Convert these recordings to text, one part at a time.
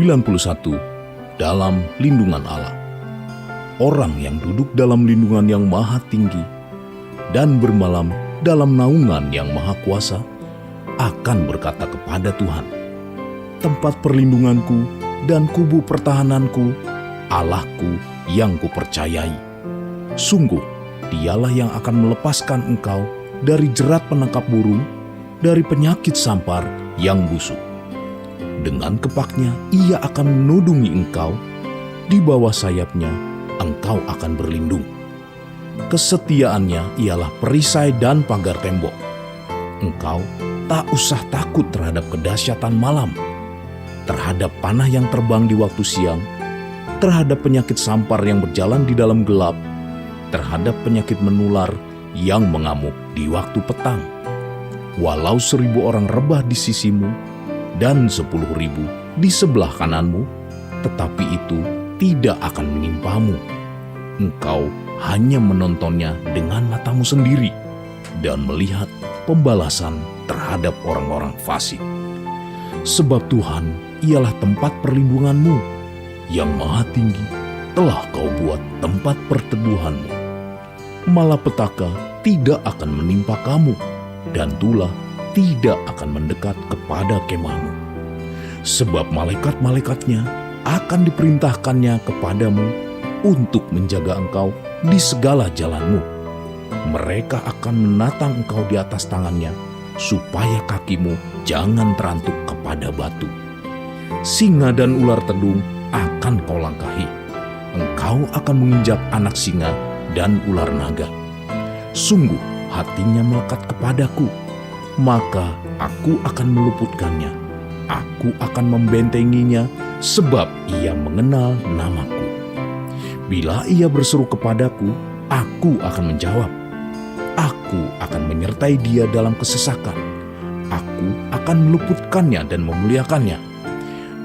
91 dalam lindungan Allah. Orang yang duduk dalam lindungan yang maha tinggi dan bermalam dalam naungan yang maha kuasa akan berkata kepada Tuhan, tempat perlindunganku dan kubu pertahananku, Allahku yang kupercayai. Sungguh, dialah yang akan melepaskan engkau dari jerat penangkap burung, dari penyakit sampar yang busuk. Dengan kepaknya ia akan menudungi engkau, di bawah sayapnya engkau akan berlindung. Kesetiaannya ialah perisai dan pagar tembok. Engkau tak usah takut terhadap kedahsyatan malam, terhadap panah yang terbang di waktu siang, terhadap penyakit sampar yang berjalan di dalam gelap, terhadap penyakit menular yang mengamuk di waktu petang. Walau 1.000 orang rebah di sisimu dan 10.000 di sebelah kananmu, tetapi itu tidak akan menimpamu. Engkau hanya menontonnya dengan matamu sendiri dan melihat pembalasan terhadap orang-orang fasik. Sebab Tuhan ialah tempat perlindunganmu, yang maha tinggi telah kau buat tempat perteduhanmu. Malapetaka tidak akan menimpa kamu, dan tulah tidak akan mendekat kepada kemahmu. Sebab malaikat-malaikatnya akan diperintahkannya kepadamu untuk menjaga engkau di segala jalanmu. Mereka akan menatang engkau di atas tangannya, supaya kakimu jangan terantuk kepada batu. Singa dan ular tedung akan kau langkahi. Engkau akan menginjak anak singa dan ular naga. Sungguh hatinya melekat kepadaku, maka aku akan meluputkannya. Aku akan membentenginya, sebab ia mengenal namaku. Bila ia berseru kepadaku, aku akan menjawab. Aku akan menyertai dia dalam kesesakan. Aku akan meluputkannya dan memuliakannya.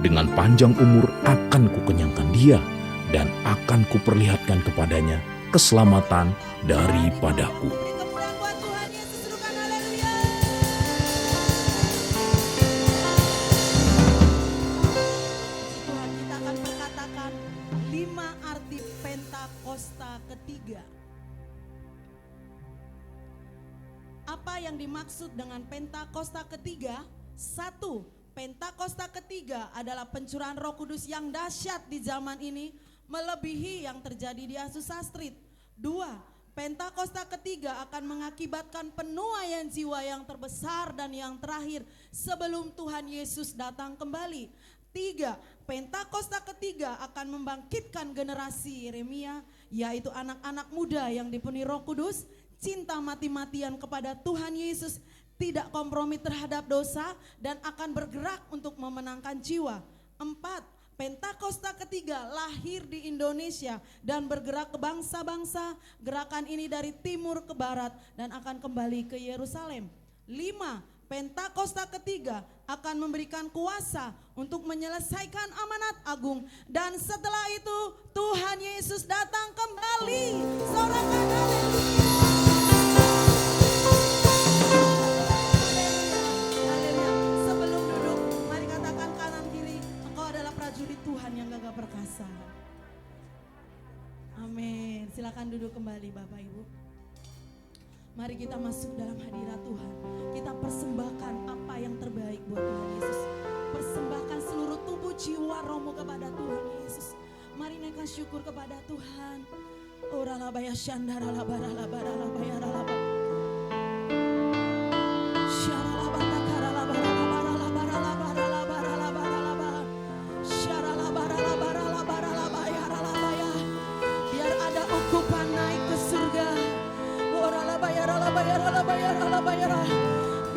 Dengan panjang umur akan kukenyangkan dia, dan akan kuperlihatkan kepadanya keselamatan daripadaku. Tuhan, kita akan perkatakan 5 arti Pentakosta ketiga. Apa yang dimaksud dengan Pentakosta ketiga? 1. Pentakosta ketiga adalah pencurahan Roh Kudus yang dahsyat di zaman ini, melebihi yang terjadi di Azusa Street. 2. Pentakosta ketiga akan mengakibatkan penuaian jiwa yang terbesar dan yang terakhir sebelum Tuhan Yesus datang kembali. 3. Pentakosta ketiga akan membangkitkan generasi Yeremia, yaitu anak-anak muda yang dipenuhi Roh Kudus, cinta mati-matian kepada Tuhan Yesus, tidak kompromi terhadap dosa, dan akan bergerak untuk memenangkan jiwa. 4. Pentakosta ketiga lahir di Indonesia dan bergerak ke bangsa-bangsa. Gerakan ini dari timur ke barat dan akan kembali ke Yerusalem. 5. Pentakosta ketiga akan memberikan kuasa untuk menyelesaikan amanat agung, dan setelah itu Tuhan Yesus datang kembali. Sorakan haleluya. Sebelum duduk, mari katakan kanan kiri, engkau adalah prajurit Tuhan yang gagah perkasa. Amin. Silakan duduk kembali Bapak Ibu. Mari kita masuk dalam hadirat Tuhan. Kita persembahkan apa yang terbaik buat Tuhan Yesus. Persembahkan seluruh tubuh, jiwa, rohmu kepada Tuhan Yesus. Mari naikkan syukur kepada Tuhan. Ora labaya syandara labara labara labaya labara. Syara labara kara labara labara labara labara labara labara labara. Syara labara labara labara labaya labaya. Biar ada ukupan naik ke surga.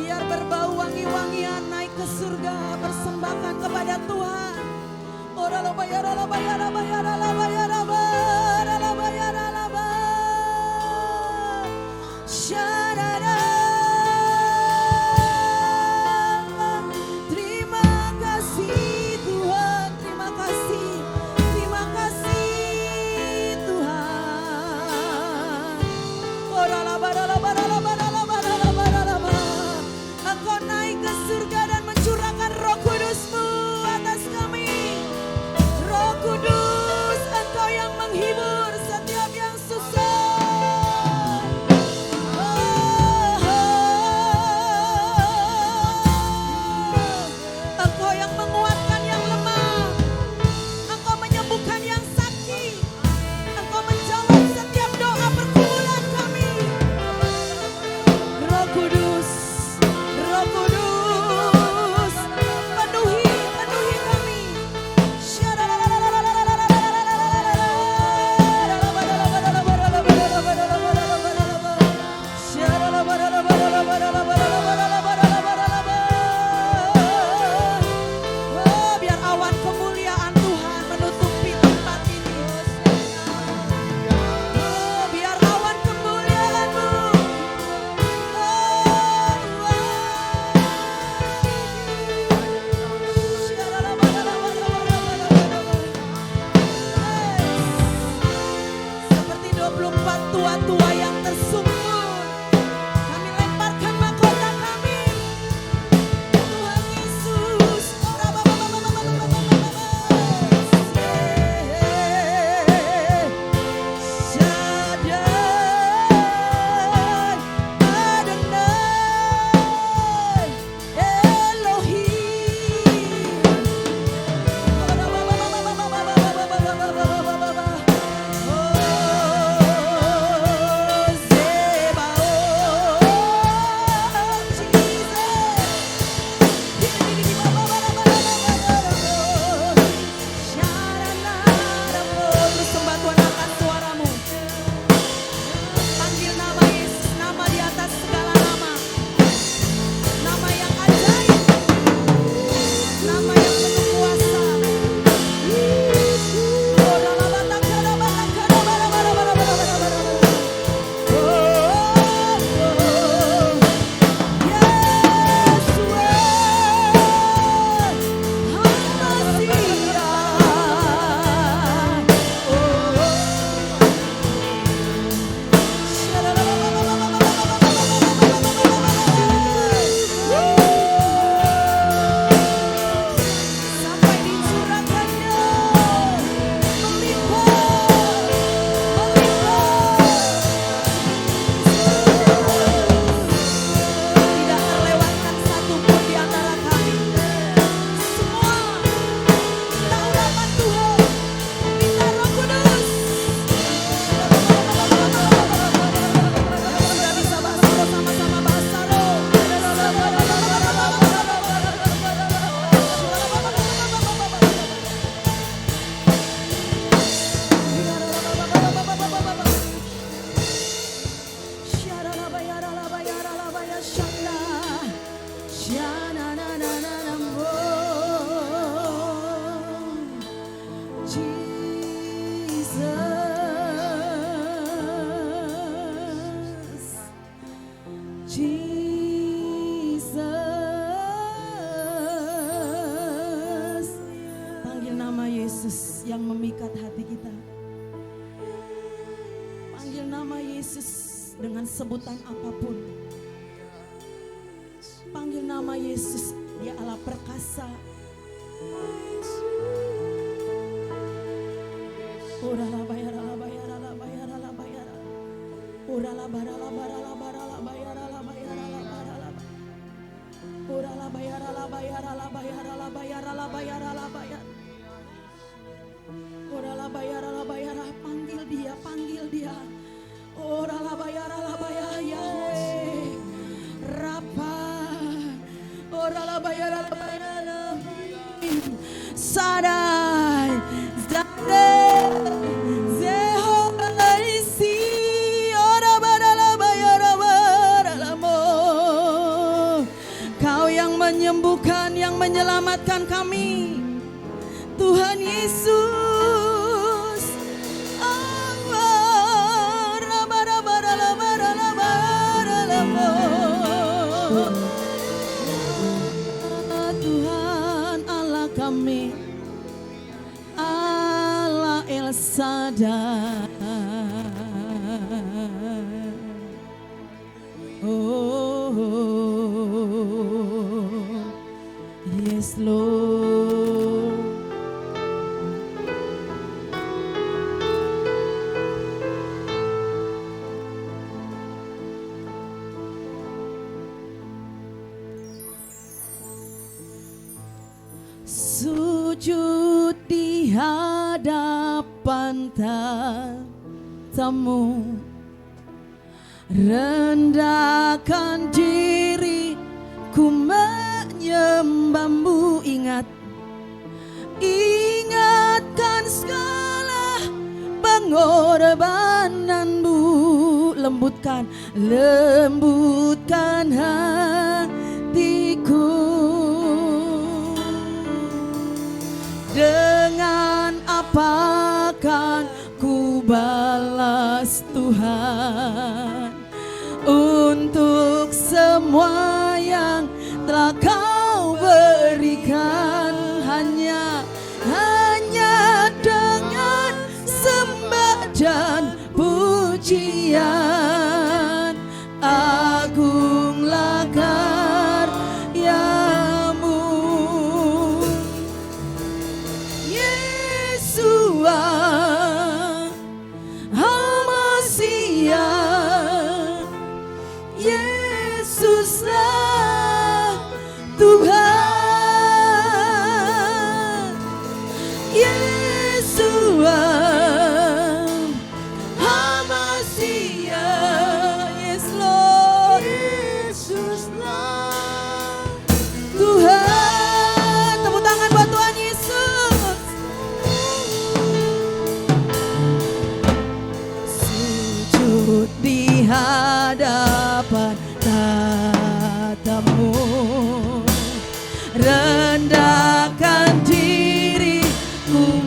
Biar berbau wangi-wangian naik ke surga, persembahkan kepada Tuhan. Syara Yesus yang memikat hati kita. Panggil nama Yesus dengan sebutan apapun. Panggil nama Yesus, Dia Allah perkasa. Urala bayara bayara bayara bayara. Urala barala barala barala bayara bayara barala. Urala bayara bayara bayara bayara bayara bayara. Urala bayara bayara, panggil Dia, panggil Dia. Urala bayara bayara Yahweh. Rapa. Urala bayara bayara. Sadai. Kau yang menyembuhkan, yang menyelamatkan kami, Tuhan Yesus. Tuhan Allah kami, Allah El Shaddai. Oh, yes Lord. Sujud di hadapan tatamu, rendahkan diri, ku menyembahmu. Ingatkan segala pengorbananmu. Lembutkan hatiku. Dengan apa akan ku balas Tuhan untuk semua yang telah Kau berikan? Hanya dengan sembah dan pujian. Agunglah karyamu, Yesua, Al-Masia, Yesuslah Tuhan, Yesua, Al-Masia, yes Lord, Yesuslah Tuhan. Tepuk tangan buat Tuhan Yesus. Sujud di hadapan tatamu, rendahkan diri, ku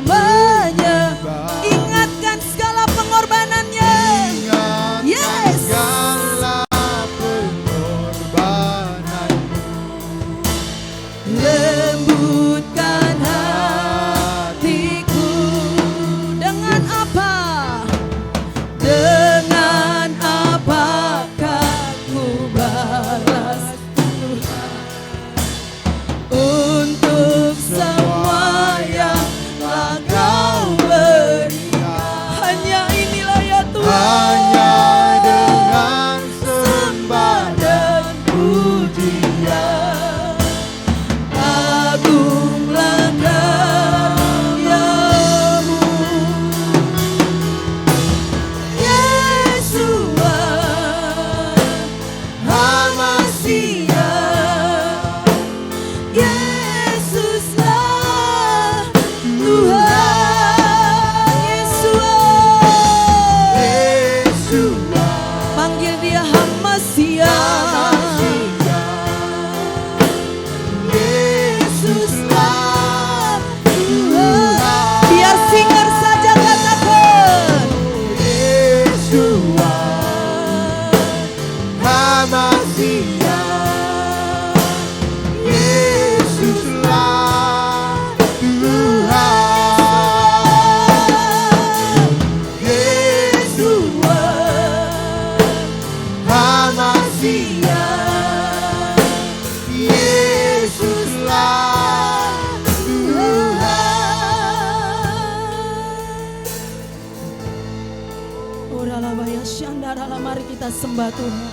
Mari kita sembah Tuhan.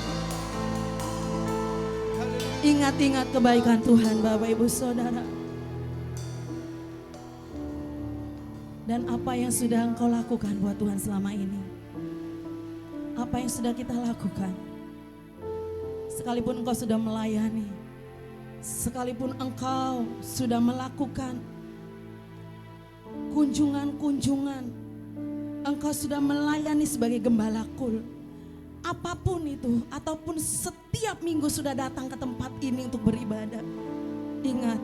Ingat-ingat kebaikan Tuhan Bapak Ibu Saudara. Dan apa yang sudah engkau lakukan buat Tuhan selama ini. Apa yang sudah kita lakukan. Sekalipun engkau sudah melayani. Sekalipun engkau sudah melakukan kunjungan-kunjungan. Engkau sudah melayani sebagai gembala kul. Apapun itu, ataupun setiap minggu sudah datang ke tempat ini untuk beribadah. Ingat,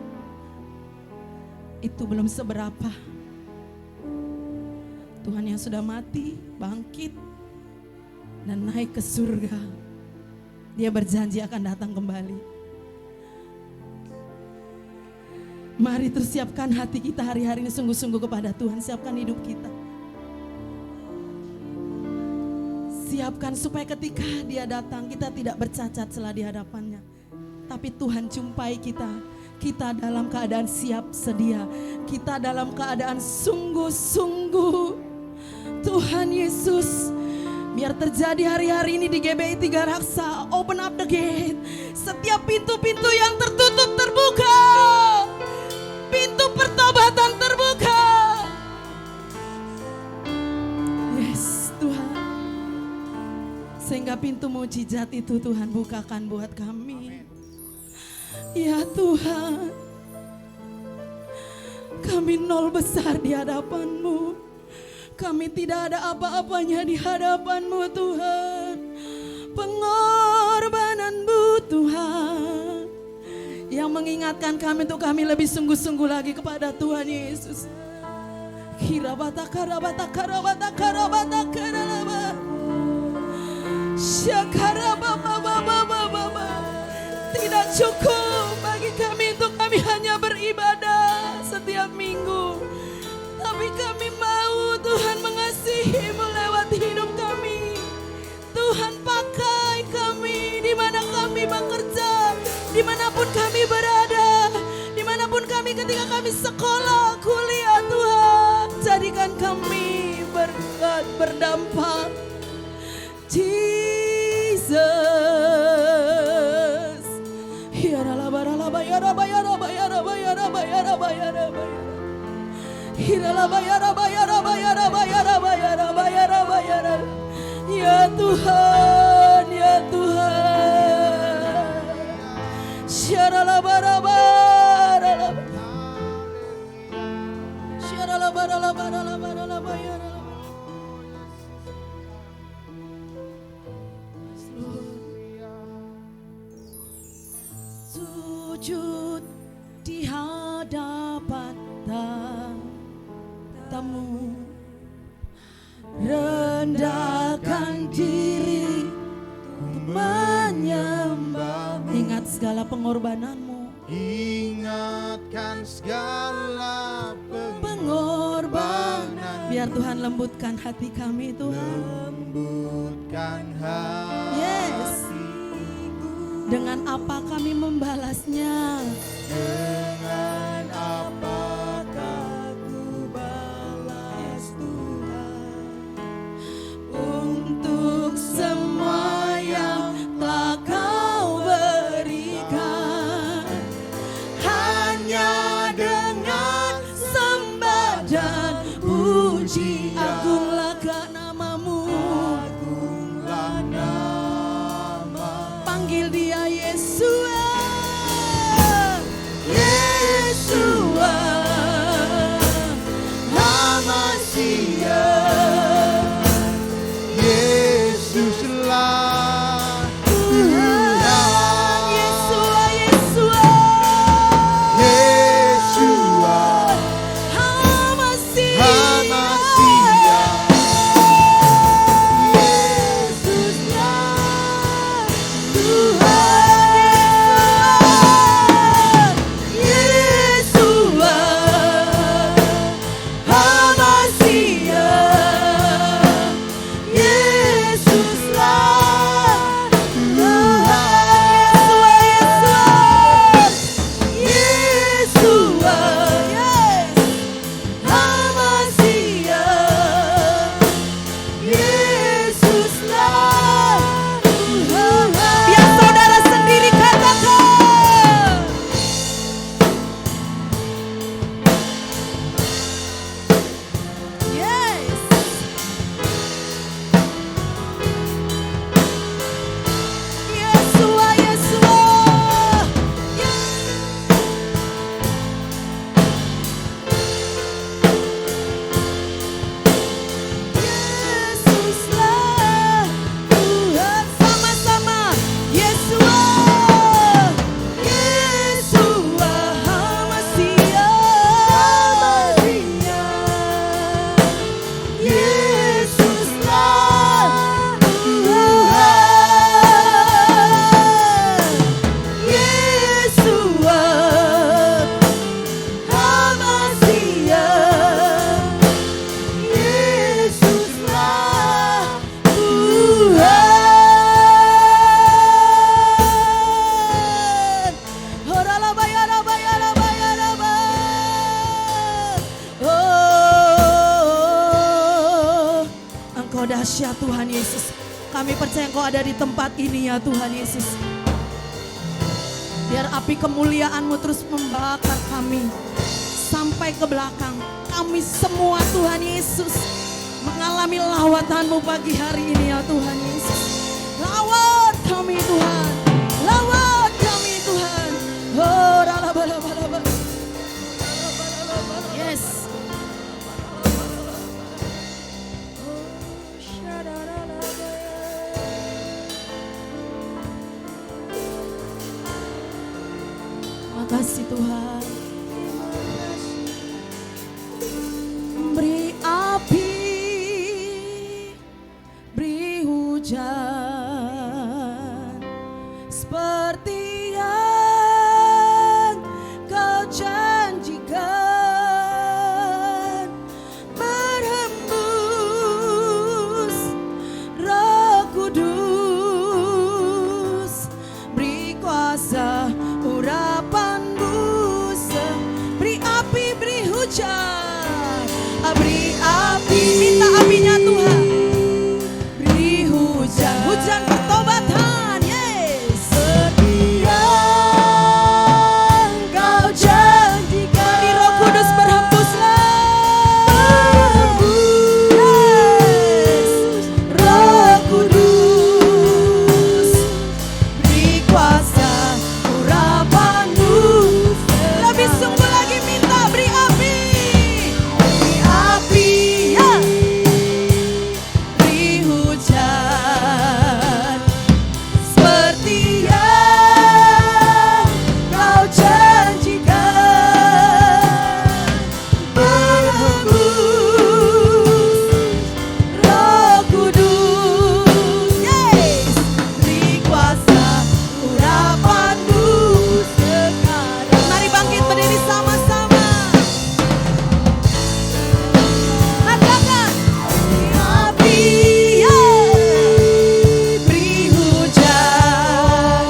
itu belum seberapa. Tuhan yang sudah mati, bangkit, dan naik ke surga. Dia berjanji akan datang kembali. Mari terus siapkan hati kita hari-hari ini sungguh-sungguh kepada Tuhan. Siapkan hidup kita. Siapkan supaya ketika dia datang kita tidak bercacat celah di hadapannya. Tapi Tuhan jumpai kita. Kita dalam keadaan siap sedia. Kita dalam keadaan sungguh-sungguh. Tuhan Yesus, biar terjadi hari-hari ini di GBI Tiga Raksa. Open up the gate. Setiap pintu-pintu yang tertutup terbuka. Pintu pertobatan terbuka. Yes Tuhan. Sehingga pintu mujizat itu Tuhan bukakan buat kami. Ya Tuhan, kami nol besar di hadapan-Mu. Kami tidak ada apa-apanya di hadapan-Mu Tuhan. Pengorbanan-Mu Tuhan, yang mengingatkan kami untuk kami lebih sungguh-sungguh lagi kepada Tuhan Yesus. Kirabata karabata karabata karabata karabata. Tidak cukup bagi kami untuk kami hanya beribadah setiap minggu. Tapi kami mau Tuhan mengasihi-Mu lewat hidup kami. Tuhan pakai kami dimana kami bekerja, dimanapun kami berada, dimanapun kami ketika kami sekolah, kuliah Tuhan. Jadikan kami berkat, berdampak. Jesus, ya Tuhan, ya Tuhan. Sujud di hadapan tamu, rendahkan diri untuk menyembah. Ingat segala pengorbanan-Mu. Ingatkan segala pengorbanan. Biar Tuhan lembutkan hati kami Tuhan. Lembutkan hati. Yes. Dengan apa kami membalasnya? Dengan apakah ku balas Tuhan? Untuk semua yang telah Kau berikan, hanya dengan sembah dan puji. Agunglah nama-Mu. Agunglah nama. Panggil Dia Yesua. Yesua, nama Sion. Yesuslah Tuhan. Yesua, Yesua. Yesua, Nama Sion. nama Sion. Yesuslah Tuhan. Yesua, nama Sion. Engkau dahsyat Tuhan Yesus. Kami percaya Engkau ada di tempat ini ya Tuhan Yesus. Biar api kemuliaan-Mu terus membakar kami sampai ke belakang. Kami semua Tuhan Yesus mengalami lawatan-Mu pagi hari ini ya Tuhan Yesus. Lawat kami Tuhan, lawat kami Tuhan. Oh, ralabalabala. Yes. Makasih Tuhan. Beri api, beri hujan, seperti yang Kau janjikan. Berhembus Roh Kudus, beri kuasa urapan-Mu. Beri api, beri hujan, beri api, minta apinya Tuhan. Beri hujan, hujan pertobatan, yes. Seperti yang Kau janjikan. Beri Roh Kudus berhembuslah. Yes. Roh Kudus, beri kuasa urapan-Mu. Lebih sungguh lagi minta beri api, ya. Beri hujan, seperti yang Kau janjikan. Berhembus Roh Kudus, yes. Beri kuasa urapan-Mu sekarang. Mari bangkit berdiri sama-sama. Katakan, beri api, ya. Beri hujan,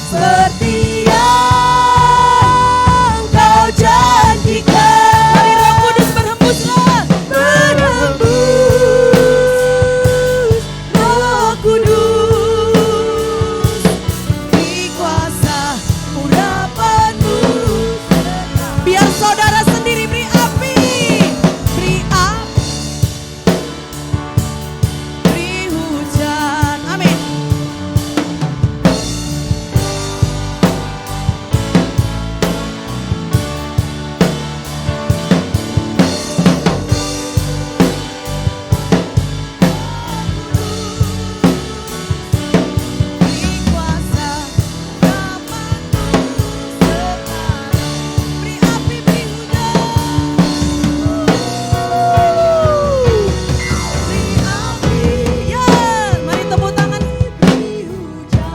seperti yang Kau janjikan. Beri Roh Kudus berhembuslah. Berhembus Roh Kudus, beri kuasa urapan-Mu. Biar saudara sendiri beri api, beri api, beri hujan. Amin. Beri kuasa urapan-Mu sekarang. Beri api, beri hujan. Beri api, ya. Mari tepuk tangan. Beri hujan,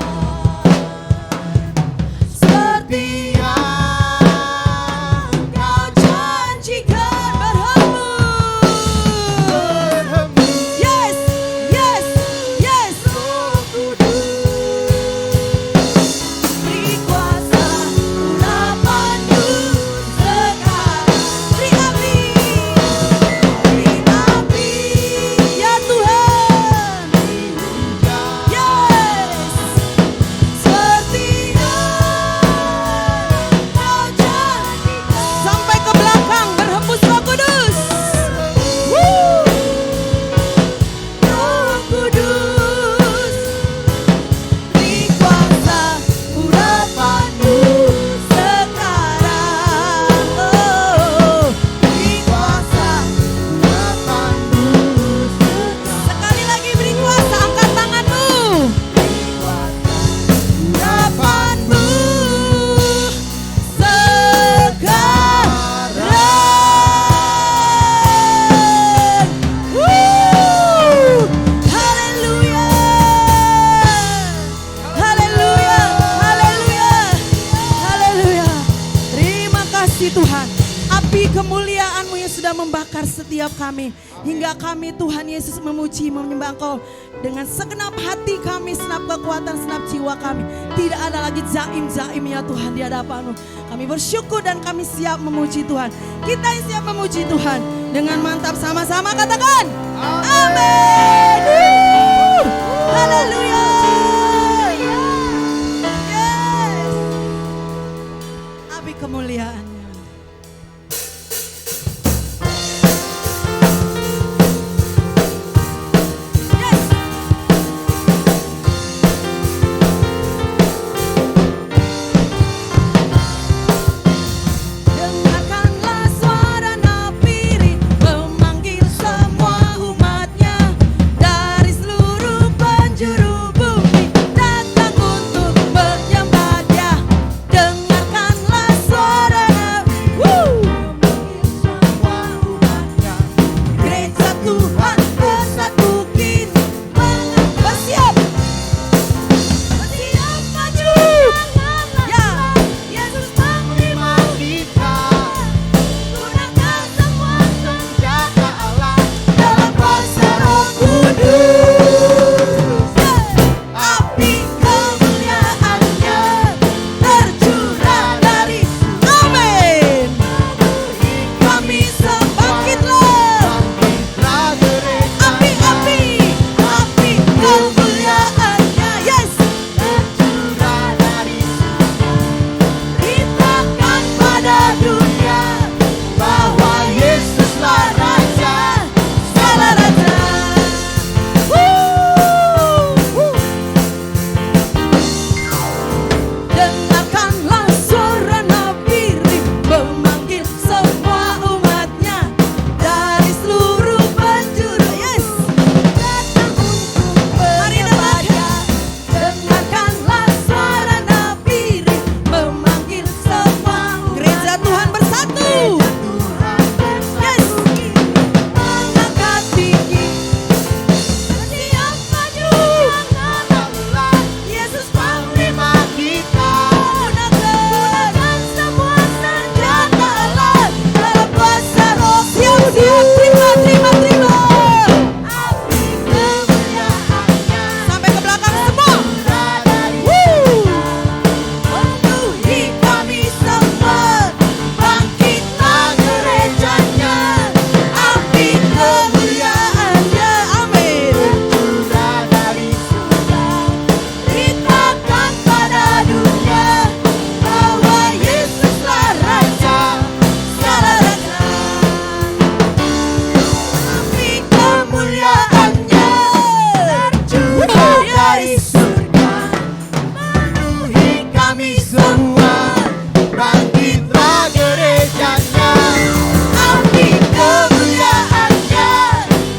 seperti yang Kau janjikan. Berhembus, yes, yes, yes. Beri kuasa urapan-Mu sekarang. Beri api, ya Tuhan. Yes, seperti yang Kau janjikan. Sampai ke belakang berhembus Roh Kudus. Roh Kudus, beri kuasa urapan-Mu sekarang. Oh, beri kuasa urapan-Mu sekarang. Sekali lagi beri kuasa, angkat tanganmu. Beri kuasa urapan-Mu sekarang. Haleluya, haleluya, haleluya, haleluya. Terima kasih Tuhan. Api kemuliaan-Mu yang sudah membakar setiap kami. Hingga kami Tuhan Yesus memuji, menyembah Engkau dengan segenap hati kami, segenap kekuatan, segenap jiwa kami. Tidak ada lagi jaim-jaim ya Tuhan di hadapan-Mu. Kami bersyukur dan kami siap memuji Tuhan. Kita yang siap memuji Tuhan. Dengan mantap sama-sama katakan. Amin. Haleluya. Yes. Api kemuliaannya. Yes. Dengarkanlah suara nafiri memanggil semua umatnya dari seluruh penjuru bumi datang untuk menyembah Dia. Dengarkanlah suara memanggil semua umatnya. Gereja Tuhan bersatu kini bersiap maju. Ya, Yesus menerima Kita gunakan semua senjata Allah dalam kuasa Roh Kudus. Api kemuliaannya tercurah dari Amin. Kami bangkitlah. bangkitlah gereja Api kemuliaannya. Yes. tercurah dari Beritakan pada dunia bahwa Yesuslah Raja, segala Raja. Dengarkanlah suara nafiri memanggil semua umatnya dari seluruh penjuru. Yes. Datang untuk menyembah Dia. Dengarkanlah suara nafiri memanggil semua gereja Tuhan bersatu. Yes. Mengangkat tinggi, bersiap maju. Yesus menerima kita gunakan semua senjata Allah dalam kuasa Roh. Siap, terima. Api kemuliaannya sampai ke belakang semua. Penuhi kami semua, bangkitlah gerejanya. Api kemuliaannya, amin. tercurah dari Beritakan pada dunia bahwa Yesuslah Raja, segala Raja. Api kemuliaannya tercurah dari surga, penuhi kami semua bangkitlah gerejanya api kemuliaannya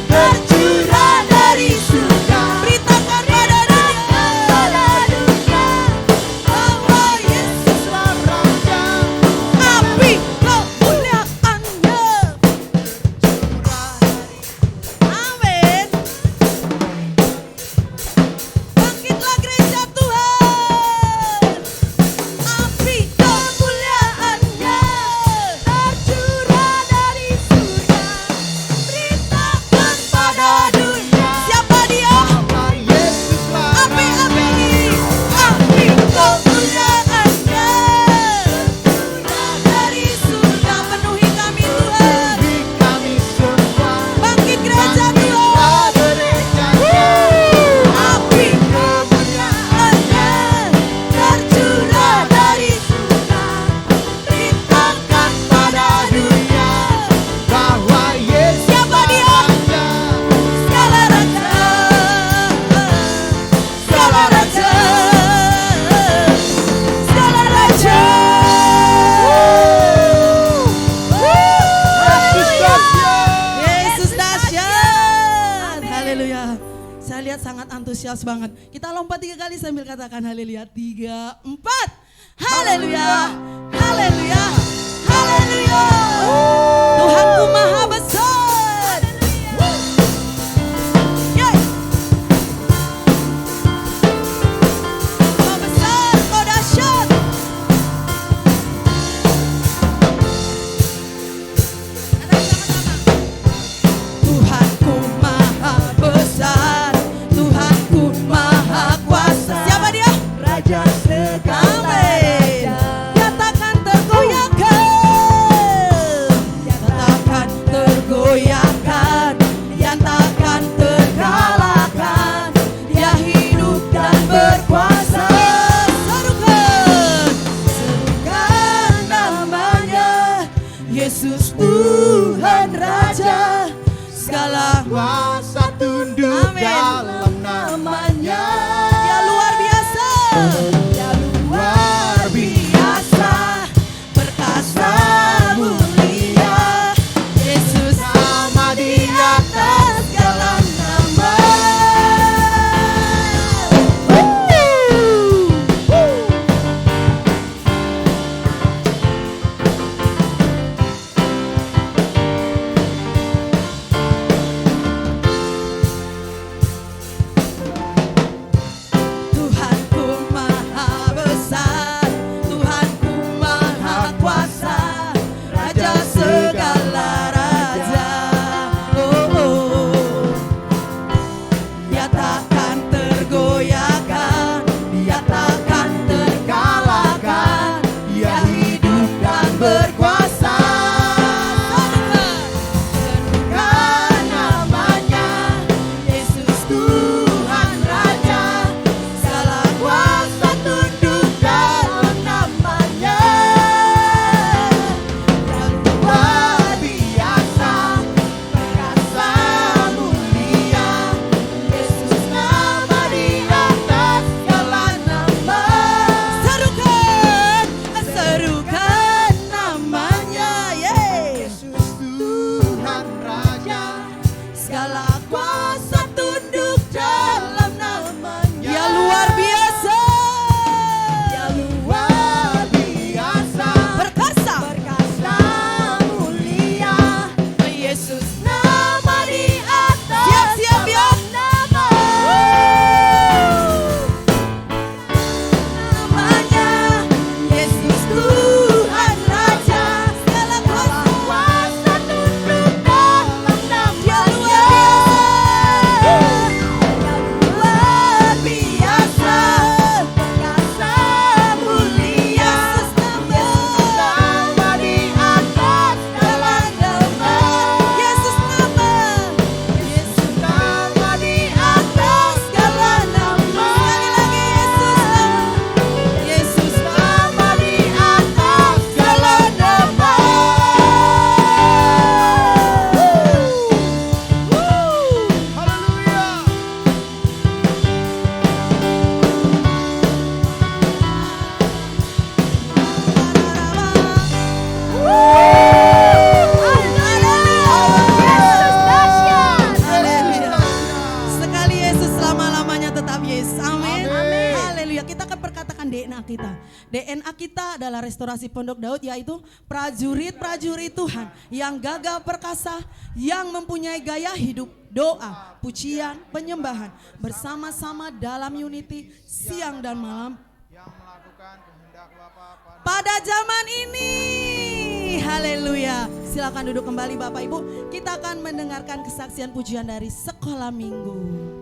tercurah dari surga. Beritakan pada dunia bahwa Yesuslah Raja. Api kemuliaannya amin. Bangkitlah gereja Tuhan. Api kemuliaannya tercurah dari surga. Beritakan pada dunia siapa Dia. Yesuslah Api kemuliaannya tercurah dari surga. Penuhi kami Tuhan. kami semua Bangkit gereja Tuhan. gerejanya Api kemuliaannya tercurah dari surga. Beritakan pada dunia bahwa Yesus siapa Dia. Segala Raja, segala Raja, segala Raja. Yesus dahsyat. Haleluya. Saya lihat sangat antusias banget. Kita lompat 3 kali sambil katakan haleluya. 3, 4. Haleluya. Haleluya. Haleluya. Tuhanku maha besar. Yes. Kau besar, kau dahsyat. Katakan sama-sama. Tuhanku maha besar, Tuhanku maha kuasa. Siapa Dia? Raja segala Amin. raja. Nyatakan tergoyahkan. adalah restorasi Pondok Daud, yaitu prajurit-prajurit Tuhan yang gagah perkasa, yang mempunyai gaya hidup doa, pujian, penyembahan bersama-sama dalam unity siang dan malam yang melakukan kehendak Bapa pada zaman ini. Haleluya. Silakan duduk kembali Bapak Ibu. Kita akan mendengarkan kesaksian pujian dari sekolah minggu.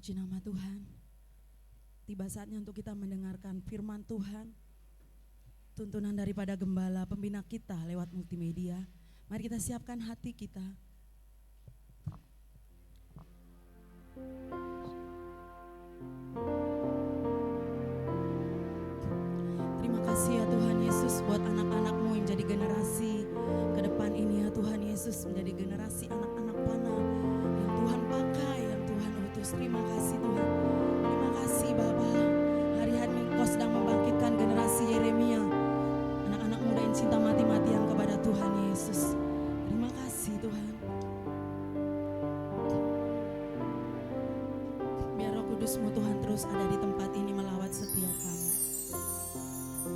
Puji nama Tuhan. Tiba saatnya untuk kita mendengarkan firman Tuhan, tuntunan daripada gembala pembina kita lewat multimedia. Mari kita siapkan hati kita. Terima kasih ya Tuhan Yesus buat anak-anak-Mu yang menjadi generasi ke depan ini ya Tuhan Yesus, menjadi generasi anak-anak panah yang Tuhan pakai, yang Tuhan utus. Terima kasih Tuhan. Terima kasih Bapa. Hari-hari ini Engkau sedang membangkitkan generasi Yeremia, anak-anak muda yang cinta mati-matian kepada Tuhan Yesus. Terima kasih Tuhan. Biar Roh Kudus-Mu Tuhan terus ada di tempat ini melawat setiap kami.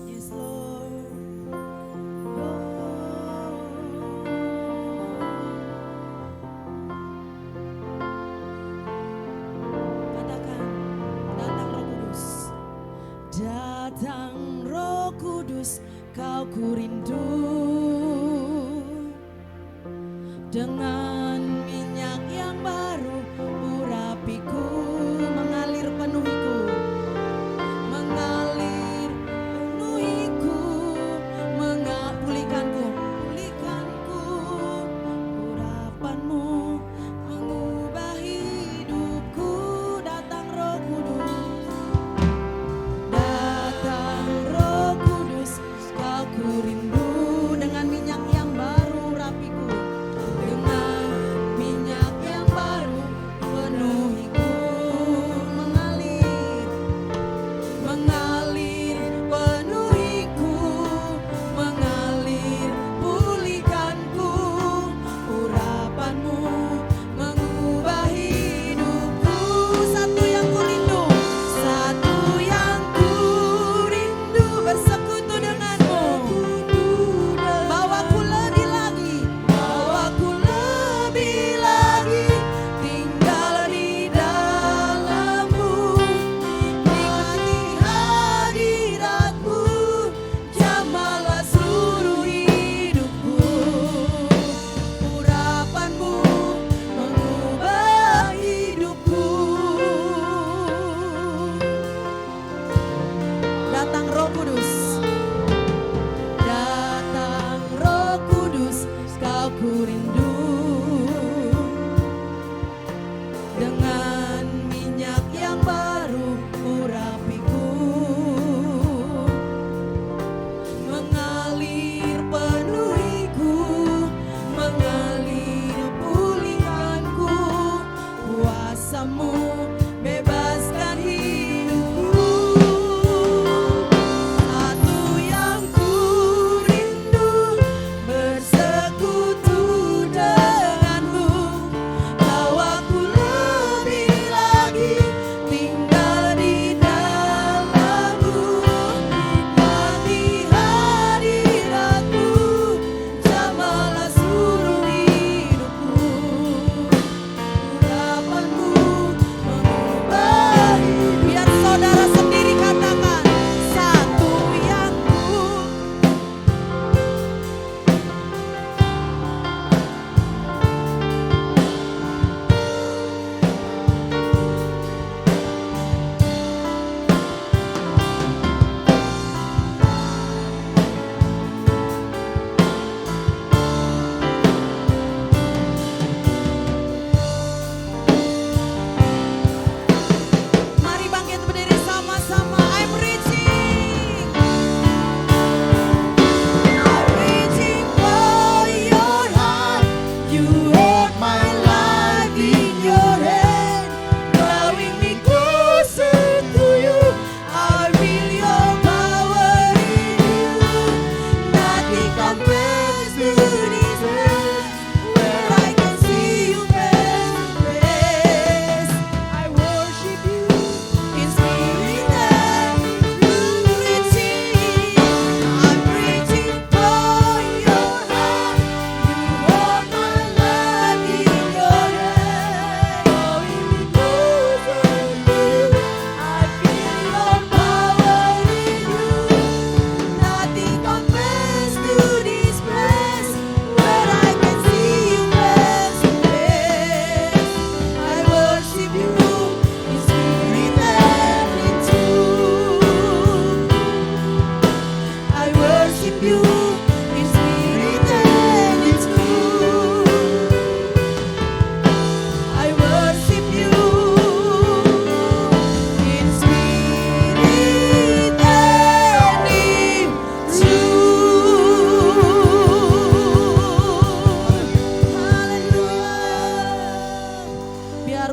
Yes Lord. Katakan, datang Roh Kudus. Datang Roh Kudus, Kau ku rindu. Dengan minyak yang baru urapiku, mengalir penuhiku, mengalir penuhiku, pulihkanku, pulihkanku. Urapan-Mu mengubah hidupku. Datang Roh Kudus, datang Roh Kudus, Kau ku rindu. Dengan minyak yang baru urapiku, dengan minyak yang baru penuhiku, mengalir, mengalir penuhiku, mengalir pulihkanku. Urapan-Mu mengubah hidupku. Satu yang ku rindu, satu yang ku rindu, bersekutu denganmu. Bawaku lebih lagi, bawaku lebih lagi, tinggal di dalam-Mu, nikmati hadirat-Mu, jamahlah seluruh hidupku. Urapan-Mu mengubah hidupku. Datang Roh Kudus, datang Roh Kudus, Kau ku rindu. Dengan minyak yang baru urapiku, mengalir penuhiku, mengalir pulihkanku. Kuasa-Mu bebaskan hidupku. Satu yang ku rindu, bersekutu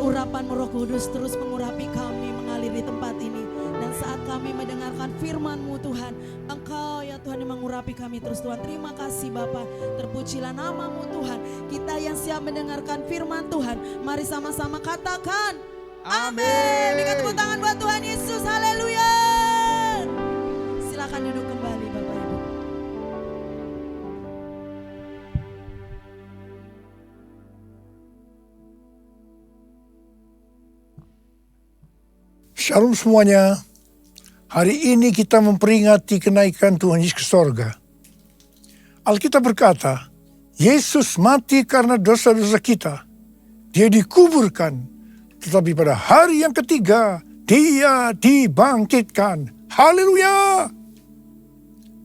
urapan Roh Kudus terus mengurapi kami, mengalir di tempat ini. Dan saat kami mendengarkan firman-Mu Tuhan, Engkau ya Tuhan yang mengurapi kami terus Tuhan. Terima kasih Bapa, terpujilah nama-Mu Tuhan. Kita yang siap mendengarkan firman Tuhan, mari sama-sama katakan amin. Berikan tepuk tangan buat Tuhan Yesus, haleluya. Silakan duduk kembali Bapak Ibu. Shalom semuanya. Hari ini kita memperingati kenaikan Tuhan Yesus ke sorga. Alkitab berkata, Yesus mati karena dosa-dosa kita. Dia dikuburkan, tetapi pada hari yang ketiga, Dia dibangkitkan. Haleluya!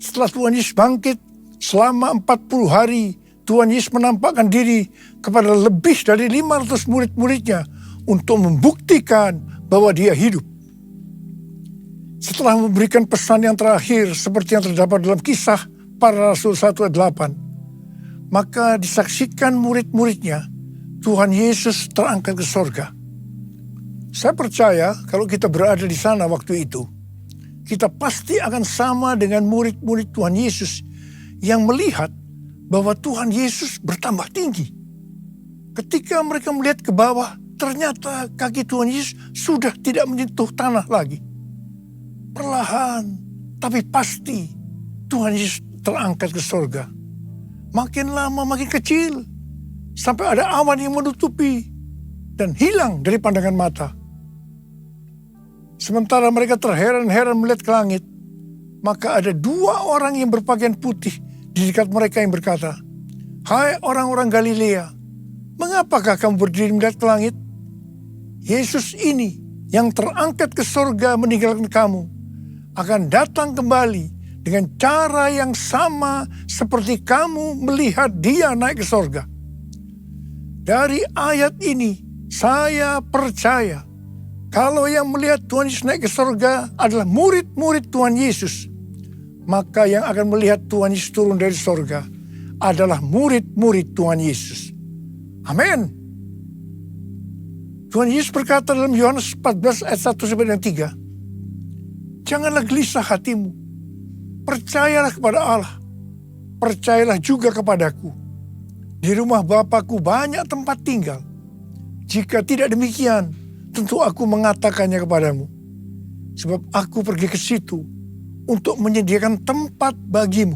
Setelah Tuhan Yesus bangkit, selama 40 hari, Tuhan Yesus menampakkan diri kepada lebih dari 500 murid-muridnya untuk membuktikan bahwa Dia hidup. Setelah memberikan pesan yang terakhir seperti yang terdapat dalam Kisah Para Rasul 1 ayat 8, maka disaksikan murid-muridnya Tuhan Yesus terangkat ke sorga. Saya percaya kalau kita berada di sana waktu itu, kita pasti akan sama dengan murid-murid Tuhan Yesus yang melihat bahwa Tuhan Yesus bertambah tinggi. Ketika mereka melihat ke bawah, ternyata kaki Tuhan Yesus sudah tidak menyentuh tanah lagi. Perlahan, tapi pasti Tuhan Yesus terangkat ke sorga. Makin lama makin kecil, sampai ada awan yang menutupi dan hilang dari pandangan mata. Sementara mereka terheran-heran melihat ke langit, maka ada 2 orang yang berpakaian putih di dekat mereka yang berkata, "Hai orang-orang Galilea, mengapakah kamu berdiri melihat ke langit? Yesus ini yang terangkat ke sorga meninggalkan kamu, akan datang kembali dengan cara yang sama seperti kamu melihat Dia naik ke sorga." Dari ayat ini, saya percaya kalau yang melihat Tuhan Yesus naik ke sorga adalah murid-murid Tuhan Yesus, maka yang akan melihat Tuhan Yesus turun dari sorga adalah murid-murid Tuhan Yesus. Amin. Tuhan Yesus berkata dalam Yohanes 14 ayat 1-3, "Janganlah gelisah hatimu, percayalah kepada Allah, percayalah juga kepadaku. Di rumah Bapa-Ku banyak tempat tinggal. Jika tidak demikian, tentu aku mengatakannya kepadamu. Sebab aku pergi ke situ untuk menyediakan tempat bagimu.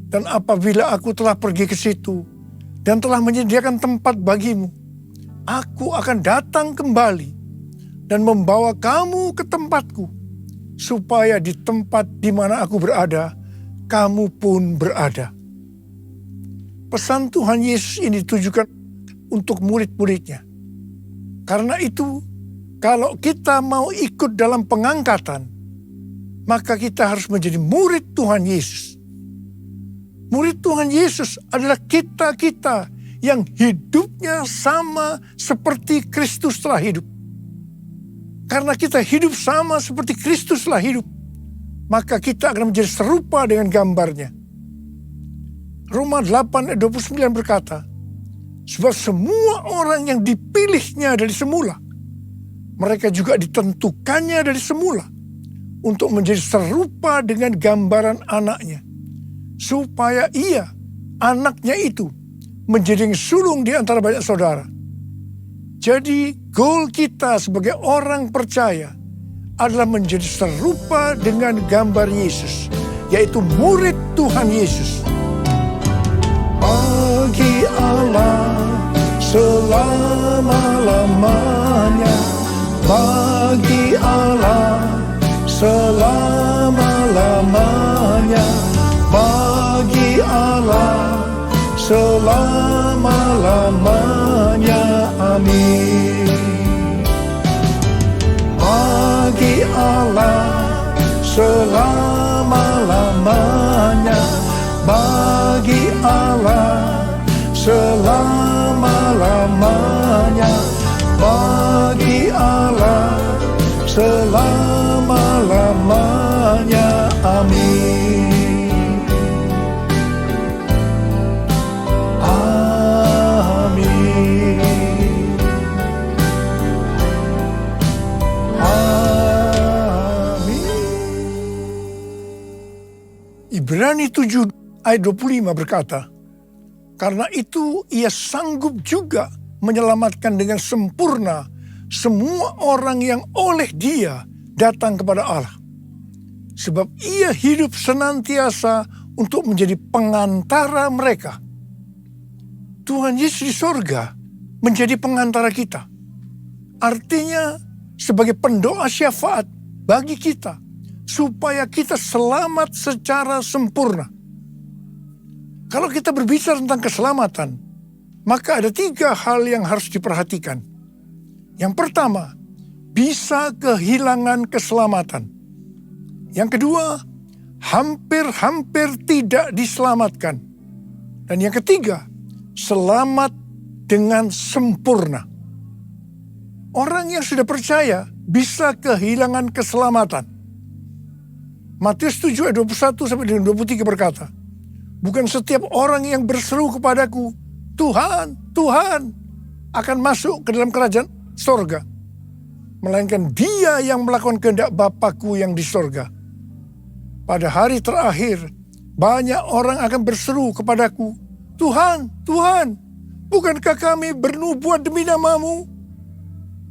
Dan apabila aku telah pergi ke situ dan telah menyediakan tempat bagimu, aku akan datang kembali dan membawa kamu ke tempatku, supaya di tempat di mana aku berada, kamu pun berada." Pesan Tuhan Yesus ini ditujukan untuk murid-muridnya. Karena itu, kalau kita mau ikut dalam pengangkatan, maka kita harus menjadi murid Tuhan Yesus. Murid Tuhan Yesus adalah kita-kita yang hidupnya sama seperti Kristus telah hidup. Karena kita hidup sama seperti Kristus telah hidup, maka kita akan menjadi serupa dengan gambarnya. Roma 8 ayat 29 berkata, "Sebab semua orang yang dipilihnya dari semula, mereka juga ditentukannya dari semula untuk menjadi serupa dengan gambaran anaknya, supaya ia, anaknya itu, menjadi yang sulung di antara banyak saudara." Jadi goal kita sebagai orang percaya adalah menjadi serupa dengan gambar Yesus, yaitu murid Tuhan Yesus. Bagi Allah selama-lamanya, bagi Allah selama-lamanya, bagi Allah selama-lamanya. Amin. Bagi Allah selama-lamanya, bagi Allah selama-lamanya, bagi Allah selama-lamanya. Amin. Amin. Ibrani 7 ayat 25 berkata, karena itu ia sanggup juga menyelamatkan dengan sempurna semua orang yang oleh dia datang kepada Allah. Sebab ia hidup senantiasa untuk menjadi pengantara mereka. Tuhan Yesus di sorga menjadi pengantara kita. Artinya sebagai pendoa syafaat bagi kita, supaya kita selamat secara sempurna. Kalau kita berbicara tentang keselamatan, maka ada 3 hal yang harus diperhatikan. Yang pertama, bisa kehilangan keselamatan. Yang kedua, hampir-hampir tidak diselamatkan. Dan yang ketiga, selamat dengan sempurna. Orang yang sudah percaya bisa kehilangan keselamatan. Matius 7 ayat 21 sampai dengan 23 berkata, bukan setiap orang yang berseru kepadaku, Tuhan, Tuhan, akan masuk ke dalam kerajaan sorga, melainkan dia yang melakukan kehendak Bapakku yang di sorga. Pada hari terakhir, banyak orang akan berseru kepadaku, Tuhan, Tuhan, bukankah kami bernubuat demi namamu,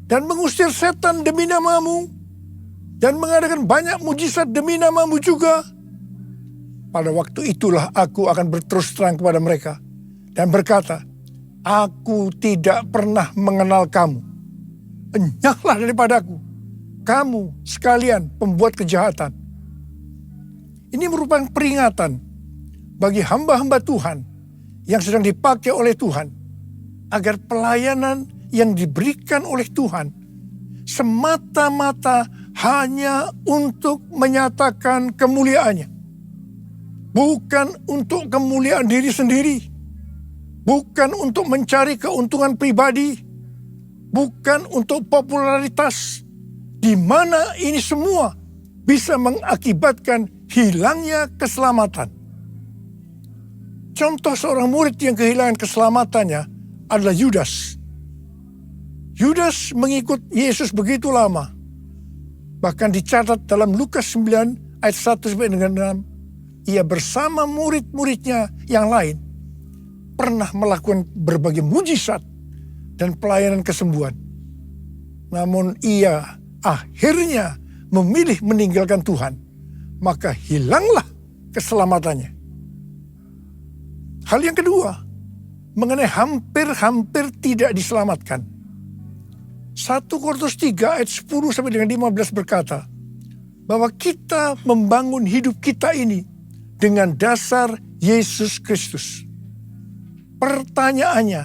dan mengusir setan demi namamu, dan mengadakan banyak mujizat demi namamu juga? Pada waktu itulah aku akan berterus terang kepada mereka dan berkata, aku tidak pernah mengenal kamu. Enyahlah daripadaku, kamu sekalian pembuat kejahatan. Ini merupakan peringatan bagi hamba-hamba Tuhan yang sedang dipakai oleh Tuhan, agar pelayanan yang diberikan oleh Tuhan semata-mata hanya untuk menyatakan kemuliaannya. Bukan untuk kemuliaan diri sendiri. Bukan untuk mencari keuntungan pribadi. Bukan untuk popularitas. Di mana ini semua bisa mengakibatkan hilangnya keselamatan. Contoh seorang murid yang kehilangan keselamatannya adalah Yudas. Yudas mengikut Yesus begitu lama. Bahkan dicatat dalam Lukas 9 ayat 1 sampai dengan 6. Ia bersama murid-muridnya yang lain pernah melakukan berbagai mujizat dan pelayanan kesembuhan. Namun ia akhirnya memilih meninggalkan Tuhan. Maka hilanglah keselamatannya. Hal yang kedua, mengenai hampir-hampir tidak diselamatkan. 1 Korintus 3 ayat 10 sampai dengan 15 berkata, bahwa kita membangun hidup kita ini dengan dasar Yesus Kristus. Pertanyaannya,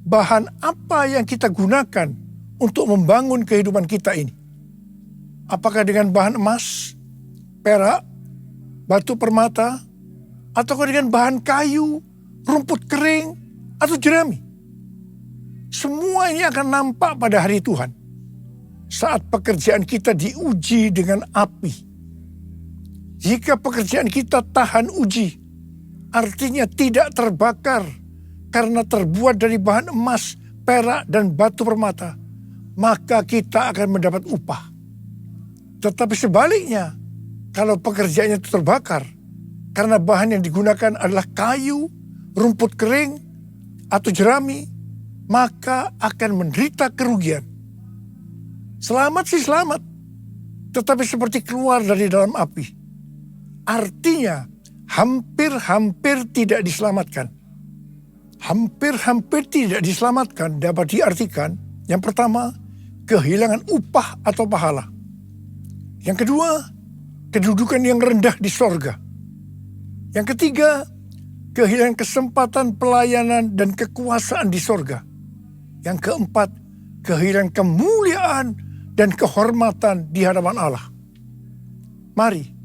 bahan apa yang kita gunakan untuk membangun kehidupan kita ini? Apakah dengan bahan emas, perak, batu permata, ataukah dengan bahan kayu, rumput kering, atau jerami? Semua ini akan nampak pada hari Tuhan, saat pekerjaan kita diuji dengan api. Jika pekerjaan kita tahan uji, artinya tidak terbakar karena terbuat dari bahan emas, perak, dan batu permata, maka kita akan mendapat upah. Tetapi sebaliknya, kalau pekerjaannya itu terbakar karena bahan yang digunakan adalah kayu, rumput kering, atau jerami, maka akan menderita kerugian. Selamat sih selamat, tetapi seperti keluar dari dalam api. Artinya hampir-hampir tidak diselamatkan. Hampir-hampir tidak diselamatkan dapat diartikan, yang pertama, kehilangan upah atau pahala. Yang kedua, kedudukan yang rendah di sorga. Yang ketiga, kehilangan kesempatan pelayanan dan kekuasaan di sorga. Yang keempat, kehilangan kemuliaan dan kehormatan di hadapan Allah. Mari,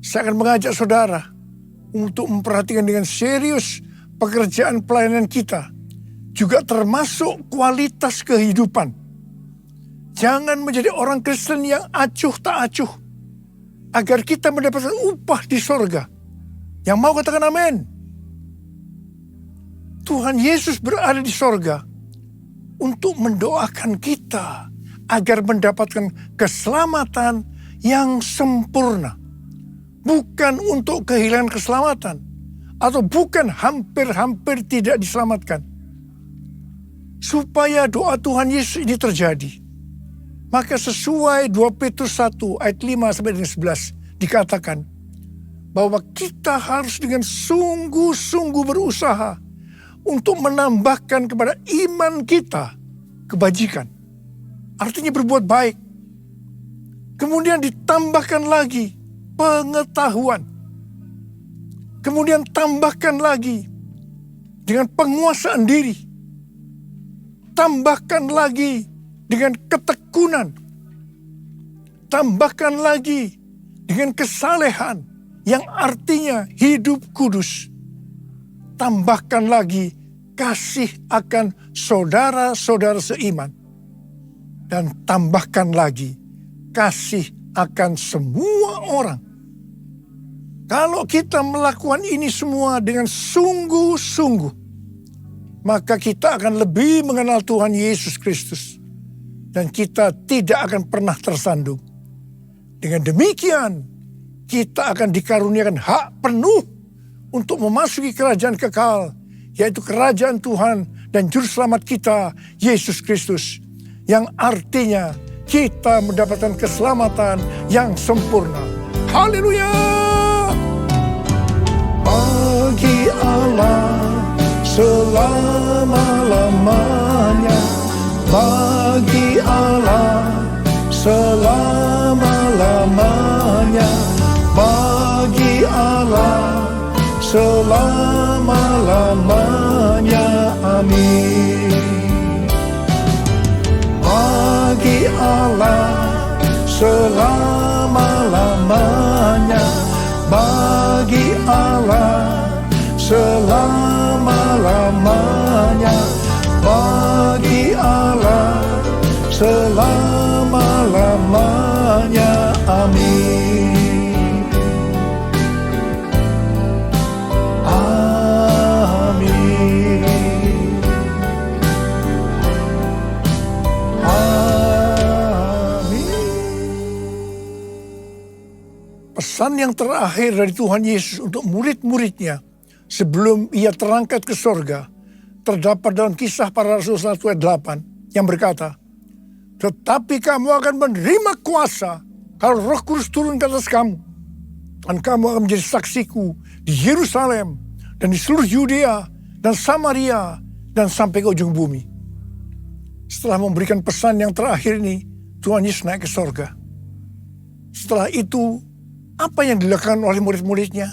saya akan mengajak saudara untuk memperhatikan dengan serius pekerjaan pelayanan kita, juga termasuk kualitas kehidupan. Jangan menjadi orang Kristen yang acuh tak acuh, agar kita mendapatkan upah di sorga. Yang mau katakan amin. Tuhan Yesus berada di sorga untuk mendoakan kita agar mendapatkan keselamatan yang sempurna. bukan untuk kehilangan keselamatan, atau bukan hampir-hampir tidak diselamatkan. Supaya doa Tuhan Yesus ini terjadi, maka sesuai 2 Petrus 1 ayat 5 sampai dengan 11 dikatakan bahwa kita harus dengan sungguh-sungguh berusaha untuk menambahkan kepada iman kita kebajikan. Artinya berbuat baik. Kemudian ditambahkan lagi pengetahuan. Kemudian tambahkan lagi dengan penguasaan diri. Tambahkan lagi dengan ketekunan. Tambahkan lagi dengan kesalehan yang artinya hidup kudus. Tambahkan lagi kasih akan saudara-saudara seiman. Dan tambahkan lagi kasih akan semua orang. Kalau kita melakukan ini semua dengan sungguh-sungguh, maka kita akan lebih mengenal Tuhan Yesus Kristus. Dan kita tidak akan pernah tersandung. Dengan demikian, kita akan dikaruniakan hak penuh untuk memasuki kerajaan kekal, yaitu kerajaan Tuhan dan Juru Selamat kita, Yesus Kristus. Yang artinya kita mendapatkan keselamatan yang sempurna. Haleluya! Bagi Allah selama-lamanya, bagi Allah selama-lamanya, bagi Allah selama-lamanya. Amin. Bagi Allah selama-lamanya, bagi Allah selama-lamanya, bagi Allah selama-lamanya. Amin. Amin. Amin. Pesan yang terakhir dari Tuhan Yesus untuk murid-muridnya sebelum ia terangkat ke sorga terdapat dalam Kisah Para Rasul 1 ayat 8 yang berkata, tetapi kamu akan menerima kuasa kalau Roh Kudus turun ke atas kamu. Dan kamu akan menjadi saksiku di Yerusalem dan di seluruh Yudea dan Samaria dan sampai ke ujung bumi. Setelah memberikan pesan yang terakhir ini, Tuhan Yesus naik ke sorga. Setelah itu, apa yang dilakukan oleh murid-muridnya?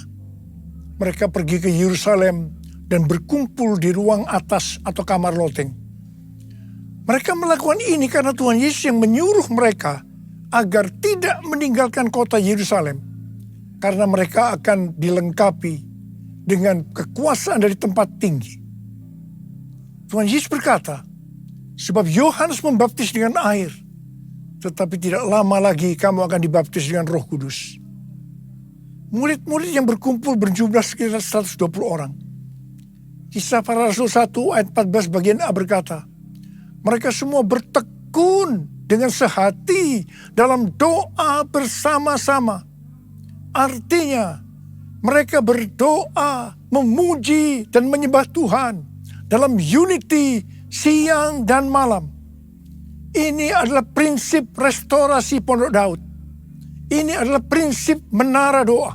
Mereka pergi ke Yerusalem dan berkumpul di ruang atas atau kamar loteng. Mereka melakukan ini karena Tuhan Yesus yang menyuruh mereka agar tidak meninggalkan kota Yerusalem, karena mereka akan dilengkapi dengan kekuasaan dari tempat tinggi. Tuhan Yesus berkata, sebab Yohanes membaptis dengan air, tetapi tidak lama lagi kamu akan dibaptis dengan Roh Kudus. Murid-murid yang berkumpul berjumlah sekitar 120 orang. Kisah Para Rasul 1 ayat 14 bagian A berkata, mereka semua bertekun dengan sehati dalam doa bersama-sama. Artinya, mereka berdoa, memuji dan menyembah Tuhan dalam unity siang dan malam. Ini adalah prinsip restorasi Pondok Daud. Ini adalah prinsip menara doa.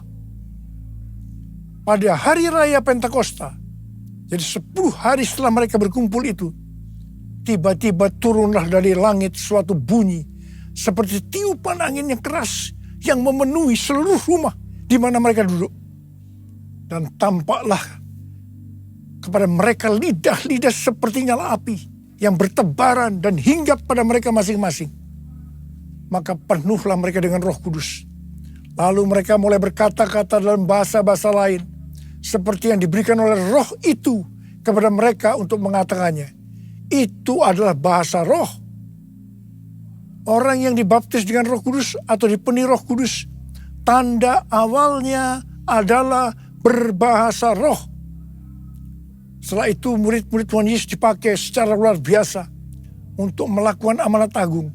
Pada hari raya Pentakosta, jadi 10 hari setelah mereka berkumpul itu, tiba-tiba turunlah dari langit suatu bunyi seperti tiupan angin yang keras yang memenuhi seluruh rumah di mana mereka duduk. Dan tampaklah kepada mereka lidah-lidah seperti nyala api yang bertebaran dan hinggap pada mereka masing-masing. Maka penuhlah mereka dengan Roh Kudus. Lalu mereka mulai berkata-kata dalam bahasa-bahasa lain, seperti yang diberikan oleh Roh itu kepada mereka untuk mengatakannya. Itu adalah bahasa roh. Orang yang dibaptis dengan Roh Kudus atau dipenuhi Roh Kudus, tanda awalnya adalah berbahasa roh. Setelah itu murid-murid Tuhan Yesus dipakai secara luar biasa untuk melakukan amanat agung.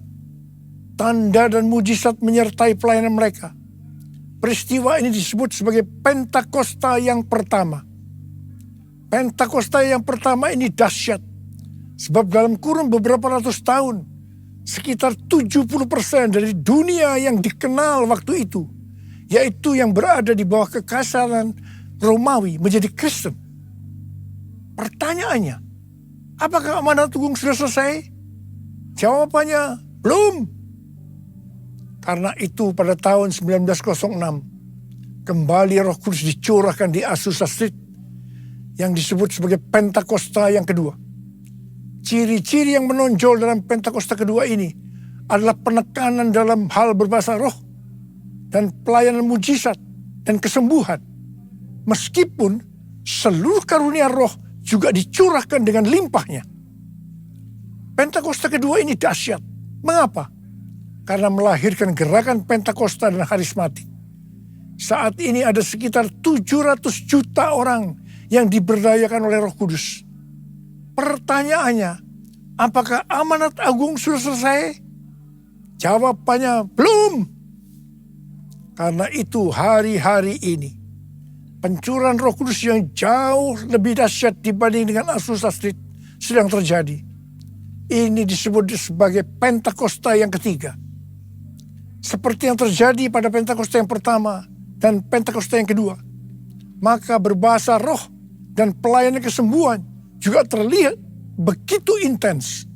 Tanda dan mujizat menyertai pelayanan mereka. peristiwa ini disebut sebagai Pentakosta yang pertama. Pentakosta yang pertama ini dahsyat. Sebab dalam kurun beberapa ratus tahun, sekitar 70% dari dunia yang dikenal waktu itu, yaitu yang berada di bawah kekaisaran Romawi, menjadi Kristen. Pertanyaannya, apakah amanat agung sudah selesai? Jawabannya, belum. Karena itu pada tahun 1906, kembali Roh Kudus dicurahkan di Azusa Street, yang disebut sebagai Pentakosta yang kedua. Ciri-ciri yang menonjol dalam Pentakosta kedua ini adalah penekanan dalam hal berbahasa roh dan pelayanan mujizat dan kesembuhan. Meskipun seluruh karunia roh juga dicurahkan dengan limpahnya. Pentakosta kedua ini dahsyat. Mengapa? Karena melahirkan gerakan Pentakosta dan karismatik. Saat ini ada sekitar 700 juta orang yang diberdayakan oleh Roh Kudus. Pertanyaannya, apakah amanat agung sudah selesai? Jawabannya belum. Karena itu hari-hari ini, pencurahan Roh Kudus yang jauh lebih dahsyat dibanding dengan Azusa Street sedang terjadi. Ini disebut sebagai Pentakosta yang ketiga. Seperti yang terjadi pada Pentakosta yang pertama dan Pentakosta yang kedua. Maka berbahasa roh dan pelayanan kesembuhan juga terlihat begitu intens.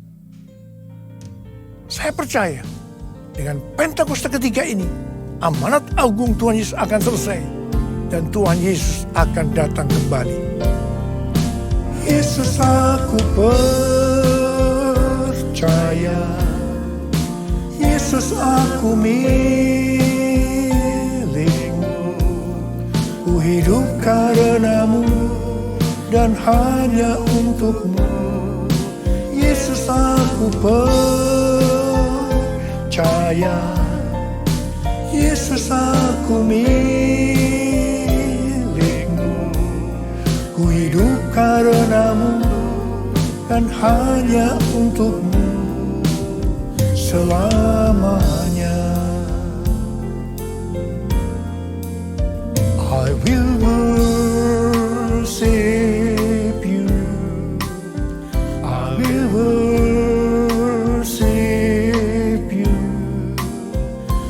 Saya percaya dengan Pentakosta ketiga ini, amanat agung Tuhan Yesus akan selesai dan Tuhan Yesus akan datang kembali. Yesus, aku percaya, Yesus, aku milikmu, ku hidup karenamu dan hanya untukmu. Yesus, aku percaya, Yesus, aku milikmu, ku hidup karenamu dan hanya untukmu selamanya. I will worship you, I will worship you,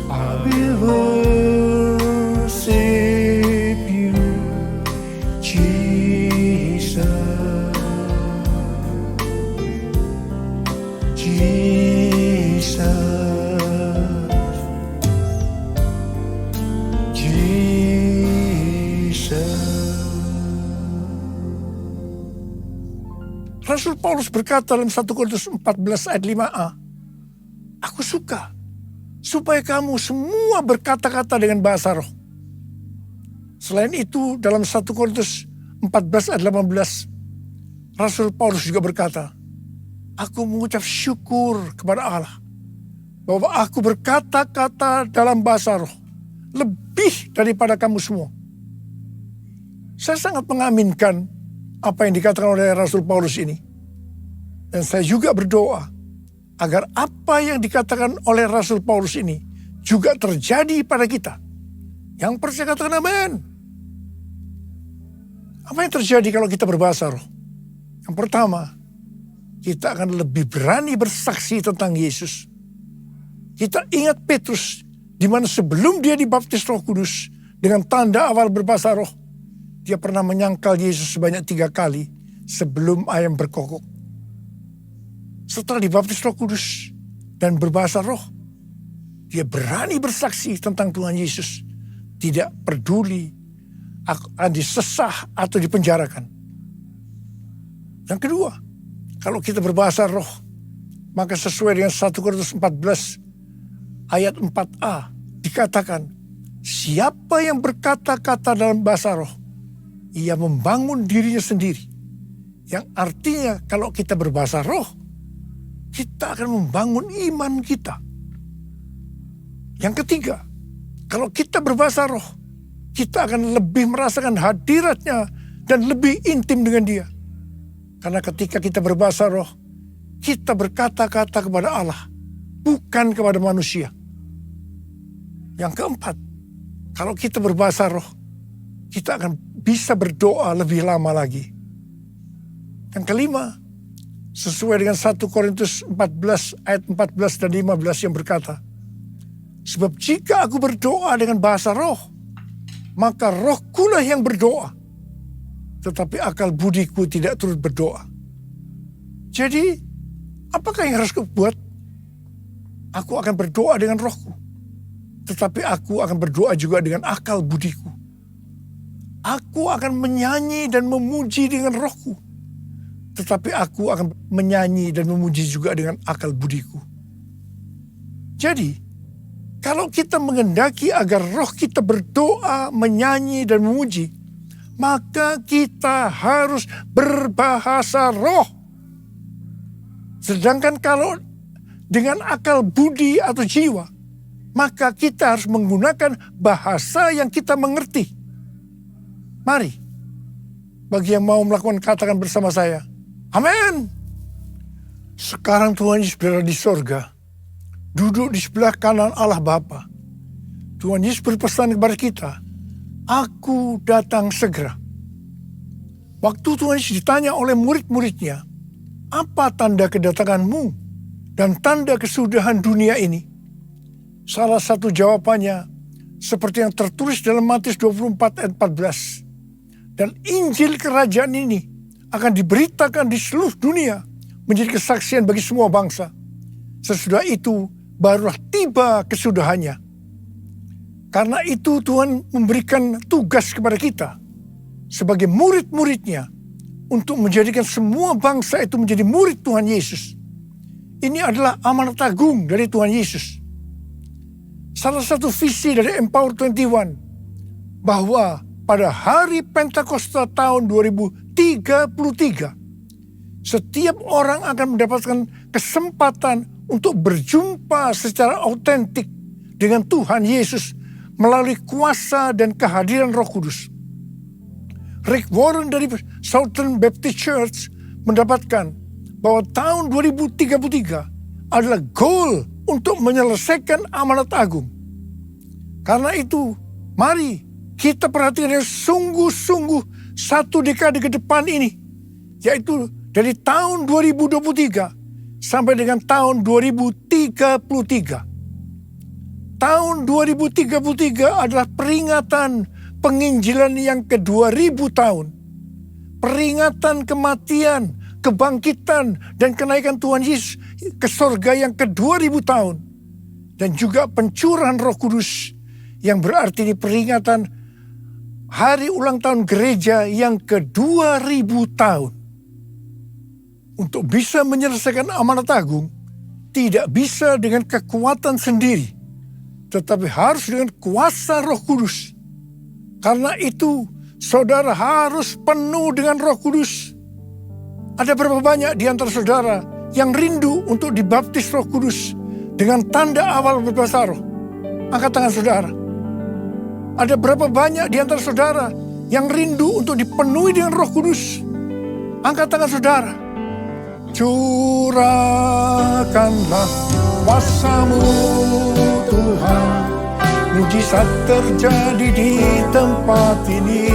I will worship you, Jesus, Jesus, Rasul Paulus berkata dalam 1 Korintus 14 ayat 5a, aku suka supaya kamu semua berkata-kata dengan bahasa roh. Selain itu dalam 1 Korintus 14 ayat 18, Rasul Paulus juga berkata, aku mengucap syukur kepada Allah bahwa aku berkata-kata dalam bahasa roh lebih daripada kamu semua. Saya sangat mengaminkan apa yang dikatakan oleh Rasul Paulus ini. Dan saya juga berdoa agar apa yang dikatakan oleh Rasul Paulus ini juga terjadi pada kita. Yang percaya katakan amin. Apa yang terjadi kalau kita berbahasa roh? Yang pertama, kita akan lebih berani bersaksi tentang Yesus. Kita ingat Petrus, di mana sebelum dia dibaptis Roh Kudus dengan tanda awal berbahasa roh, dia pernah menyangkal Yesus sebanyak 3 kali sebelum ayam berkokok. Setelah dibaptis Roh Kudus dan berbahasa roh, dia berani bersaksi tentang Tuhan Yesus. Tidak peduli akan disesah atau dipenjarakan. Yang kedua, kalau kita berbahasa roh, maka sesuai dengan 1 Korintus 14 ayat 4a dikatakan, siapa yang berkata-kata dalam bahasa roh, ia membangun dirinya sendiri. Yang artinya kalau kita berbahasa roh, kita akan membangun iman kita. Yang ketiga, kalau kita berbahasa roh, kita akan lebih merasakan hadiratnya dan lebih intim dengan dia. Karena ketika kita berbahasa roh, kita berkata-kata kepada Allah, bukan kepada manusia. Yang keempat, Kalau kita berbahasa roh, kita akan bisa berdoa lebih lama lagi. Yang kelima, sesuai dengan 1 Korintus 14 ayat 14 dan 15 yang berkata, sebab jika aku berdoa dengan bahasa roh, maka rohkulah yang berdoa, tetapi akal budiku tidak turut berdoa. Jadi, apakah yang harus aku buat? Aku akan berdoa dengan rohku, tetapi aku akan berdoa juga dengan akal budiku. Aku akan menyanyi dan memuji dengan rohku, tetapi aku akan menyanyi dan memuji juga dengan akal budiku. Jadi, kalau kita menghendaki agar roh kita berdoa, menyanyi, dan memuji, maka kita harus berbahasa roh. Sedangkan kalau dengan akal budi atau jiwa, maka kita harus menggunakan bahasa yang kita mengerti. Mari, bagi yang mau melakukan katakan bersama saya, amin. Sekarang Tuhan Yesus berada di sorga, duduk di sebelah kanan Allah Bapa. Tuhan Yesus berpesan kepada kita, aku datang segera. Waktu Tuhan Yesus ditanya oleh murid-muridnya, apa tanda kedatanganmu dan tanda kesudahan dunia ini? Salah satu jawabannya seperti yang tertulis dalam Matius 24 ayat 14. Dan Injil kerajaan ini akan diberitakan di seluruh dunia menjadi kesaksian bagi semua bangsa. Sesudah itu barulah tiba kesudahannya. Karena itu Tuhan memberikan tugas kepada kita sebagai murid-muridnya untuk menjadikan semua bangsa itu menjadi murid Tuhan Yesus. Ini adalah amanat agung dari Tuhan Yesus. Salah satu visi dari Empower 21 bahwa pada hari Pentakosta tahun 2033 setiap orang akan mendapatkan kesempatan untuk berjumpa secara autentik dengan Tuhan Yesus melalui kuasa dan kehadiran Roh Kudus. Rick Warren dari Southern Baptist Church mendapatkan bahwa tahun 2033 adalah goal untuk menyelesaikan amanat agung. Karena itu, mari kita perhatikan yang sungguh-sungguh satu dekade ke depan ini, yaitu dari tahun 2023 sampai dengan tahun 2033. Tahun 2033 adalah peringatan penginjilan yang ke-2000 tahun. Peringatan kematian, kebangkitan, dan kenaikan Tuhan Yesus ke sorga yang ke-2000 tahun. Dan juga pencurahan Roh Kudus yang berarti ini peringatan hari ulang tahun gereja yang ke-2000 tahun. Untuk bisa menyelesaikan amanat agung, tidak bisa dengan kekuatan sendiri, tetapi harus dengan kuasa Roh Kudus. Karena itu, saudara harus penuh dengan Roh Kudus. Ada berapa banyak di antara saudara yang rindu untuk dibaptis Roh Kudus dengan tanda awal berbahasa roh? Angkat tangan saudara. Ada berapa banyak di antara saudara yang rindu untuk dipenuhi dengan Roh Kudus? Angkat tangan saudara. Curahkanlah kuasa-Mu Tuhan, mujizat terjadi di tempat ini.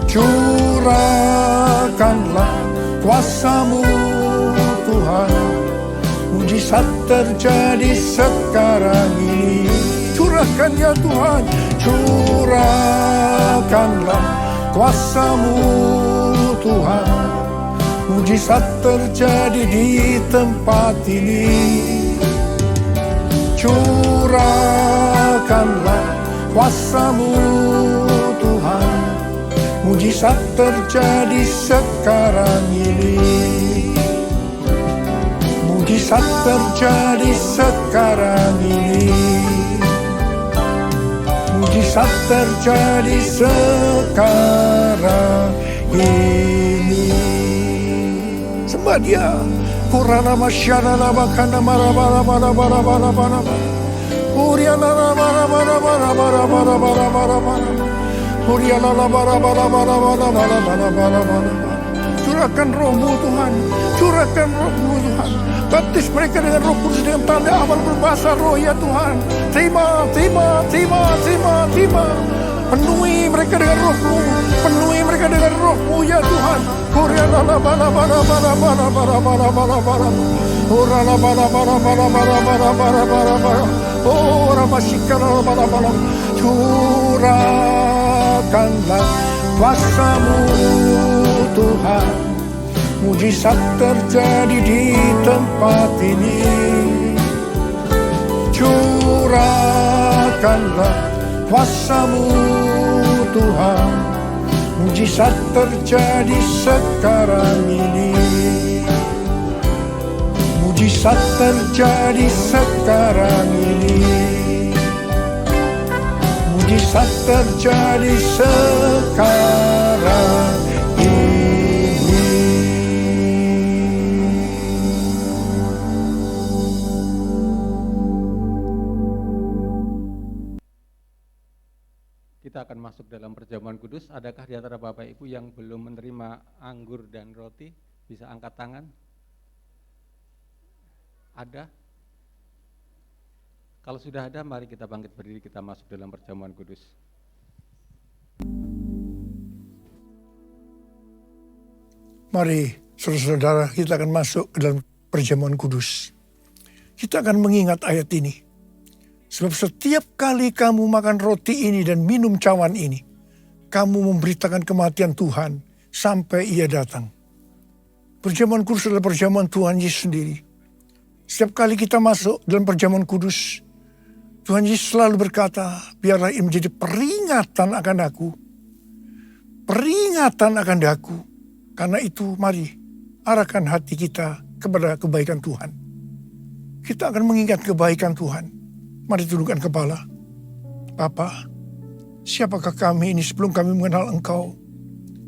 Curahkanlah kuasa-Mu Tuhan, mujizat terjadi sekarang ini. Curahkan ya Tuhan, curahkanlah kuasa-Mu Tuhan, mujizat terjadi di tempat ini. Curahkanlah kuasa-Mu Tuhan, mujizat terjadi sekarang ini. Mujizat terjadi sekarang ini. Mujizat terjadi sekarang ini. Sembah Dia. Kurana masyana bakana marabara bara bara bara bara bara. Uriana bara bara bara bara bara bara bara bara. Uriana bara bara bara bara bara bara bara bara. Curahkan Roh-Mu Tuhan, curahkan Roh-Mu Tuhan. Baptis mereka dengan Roh Kudus, dengan tanda amal berbahasa roh ya Tuhan. Terima. Penuhi mereka dengan Roh-Mu, penuhi mereka dengan Roh-Mu ya Tuhan. Curahkanlah kuasa-Mu Tuhan, mujizat terjadi di tempat ini. Curahkanlah kuasa-Mu Tuhan, mujizat terjadi sekarang ini. Mujizat terjadi sekarang ini. Mujizat terjadi sekarang ini. Kita akan masuk dalam perjamuan kudus. Adakah di antara Bapak Ibu yang belum menerima anggur dan roti? Bisa angkat tangan. Ada? Kalau sudah ada, mari kita bangkit berdiri, kita masuk dalam perjamuan kudus. Mari saudara-saudara, kita akan masuk ke dalam perjamuan kudus. Kita akan mengingat ayat ini. Sebab setiap kali kamu makan roti ini dan minum cawan ini, kamu memberitakan kematian Tuhan sampai Ia datang. Perjamuan kudus adalah perjamuan Tuhan Yesus sendiri. Setiap kali kita masuk dalam perjamuan kudus, Tuhan Yesus selalu berkata, biarlah ini menjadi peringatan akan aku. Peringatan akan aku. Karena itu mari arahkan hati kita kepada kebaikan Tuhan. Kita akan mengingat kebaikan Tuhan. Mari tundukkan kepala. Bapa, siapakah kami ini sebelum kami mengenal Engkau?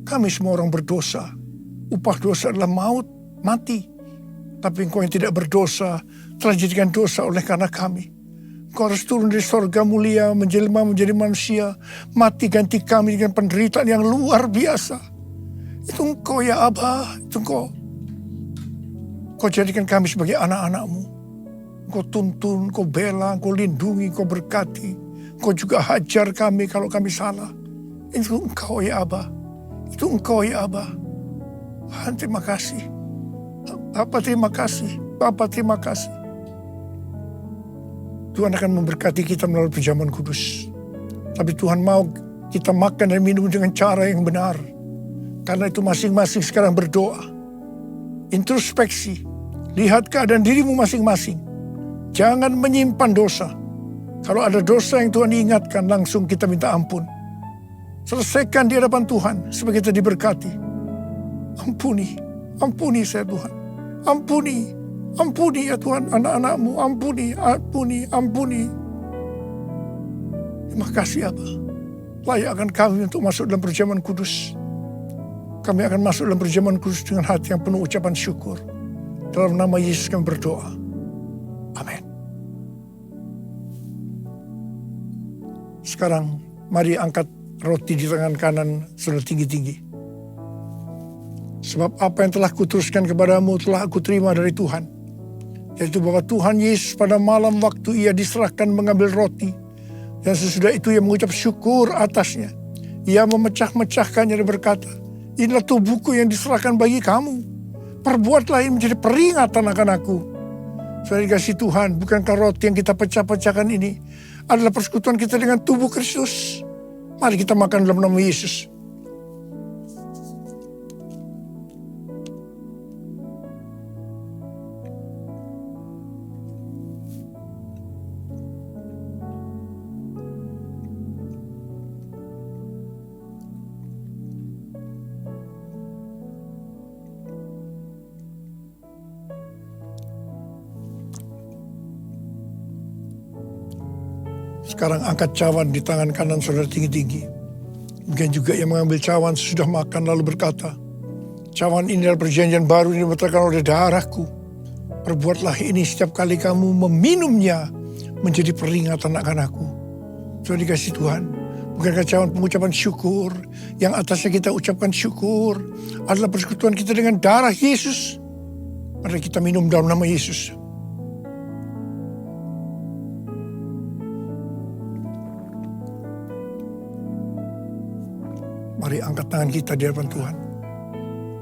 Kami semua orang berdosa. Upah dosa adalah maut, mati. Tapi Engkau yang tidak berdosa telah dijadikan dosa oleh karena kami. Engkau harus turun dari sorga mulia, menjelma menjadi manusia, mati ganti kami dengan penderitaan yang luar biasa. Itu Engkau ya Abah, itu Engkau. Engkau jadikan kami sebagai anak-anak-Mu. Engkau tuntun, Engkau bela, Engkau lindungi, Engkau berkati. Engkau juga hajar kami kalau kami salah. Itu Engkau ya Abah. Itu Engkau ya Abah. Tuhan terima kasih. Bapa terima kasih. Bapa terima kasih. Tuhan akan memberkati kita melalui perjamuan kudus. Tapi Tuhan mau kita makan dan minum dengan cara yang benar. Karena itu masing-masing sekarang berdoa. Introspeksi. Lihat keadaan dirimu masing-masing. Jangan menyimpan dosa. Kalau ada dosa yang Tuhan ingatkan, langsung kita minta ampun. Selesaikan di hadapan Tuhan supaya kita diberkati. Ampuni, ampuni saya Tuhan. Ampuni, ampuni ya Tuhan anak-anak-Mu. Ampuni, ampuni, ampuni. Terima kasih Abah. Layakkan kami untuk masuk dalam perjamuan kudus. Kami akan masuk dalam perjamuan kudus dengan hati yang penuh ucapan syukur. Dalam nama Yesus kami berdoa. Amin. Sekarang mari angkat roti di tangan kanan saudara tinggi-tinggi. Sebab apa yang telah kuteruskan kepadamu telah aku terima dari Tuhan. Yaitu bahwa Tuhan Yesus pada malam waktu Ia diserahkan mengambil roti. Dan sesudah itu Ia mengucap syukur atasnya. Ia memecah-mecahkannya dan berkata, inilah tubuhku yang diserahkan bagi kamu. Perbuatlah ini menjadi peringatan akan aku. Saudara dikasih Tuhan, bukankah roti yang kita pecah-pecahkan ini adalah persekutuan kita dengan tubuh Kristus? Mari kita makan dalam nama Yesus. Sekarang angkat cawan di tangan kanan saudara tinggi-tinggi. Mungkin juga yang mengambil cawan sesudah makan lalu berkata, cawan ini adalah perjanjian baru yang dibatalkan oleh darahku. Perbuatlah ini setiap kali kamu meminumnya menjadi peringatan akan aku. Saudara dikasih Tuhan, bukankah cawan pengucapan syukur yang atasnya kita ucapkan syukur adalah persekutuan kita dengan darah Yesus. Mari kita minum dalam nama Yesus. Mari angkat tangan kita di hadapan Tuhan.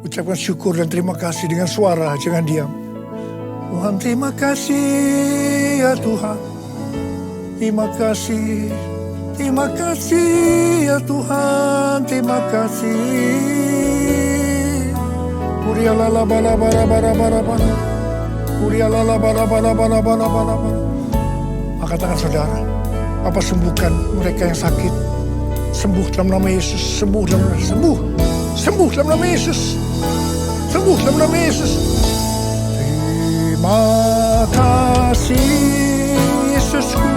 Ucapkan syukur dan terima kasih dengan suara, jangan diam. Tuhan, terima kasih ya Tuhan. Terima kasih. Terima kasih ya Tuhan. Terima kasih. Kuria lala bala bala bala bala bala. Kuria lala bala bala bala bala bala bala. Angkat tangan saudara. Apa sembuhkan mereka yang sakit. Sembuh dalam nama Yesus. Sembuh dalam nama Yesus. Sembuh. Sembuh dalam nama Yesus. Sembuh dalam nama Yesus. Terima kasih Yesusku.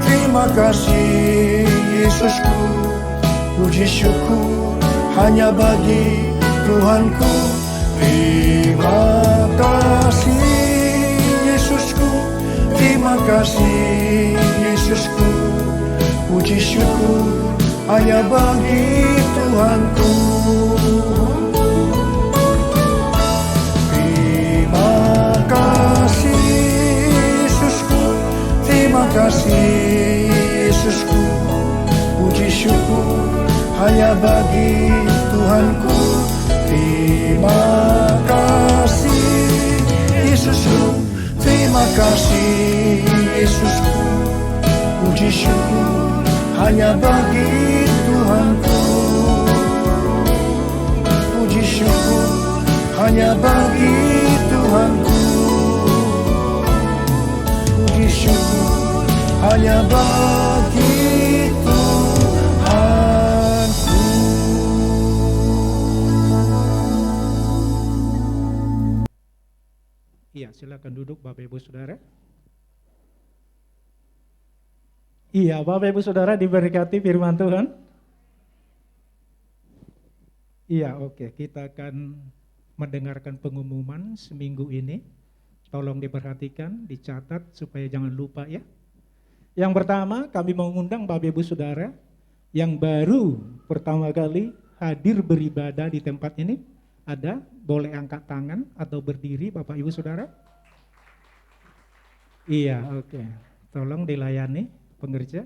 Terima kasih Yesusku. Puji syukur hanya bagi Tuhanku. Terima kasih Yesusku. Terima kasih Yesusku. Puji syukur hanya bagi Tuhanku. Terima kasih Yesusku. Terima kasih Yesusku. Puji syukur hanya bagi Tuhanku. Terima kasih Yesusku. Terima kasih Yesusku. Puji syukur hanya bagi Tuhanku. Puji syukur hanya bagi Tuhanku. Puji syukur hanya bagi Tuhanku. Iya, silakan duduk Bapak Ibu Saudara. Iya, Bapak Ibu Saudara diberkati firman Tuhan. Iya, oke. Kita akan mendengarkan pengumuman seminggu ini. Tolong diperhatikan, dicatat supaya jangan lupa ya. Yang pertama, kami mengundang Bapak Ibu Saudara yang baru pertama kali hadir beribadah di tempat ini. Ada, boleh angkat tangan atau berdiri Bapak Ibu Saudara. Iya, oke. Tolong dilayani pengerja.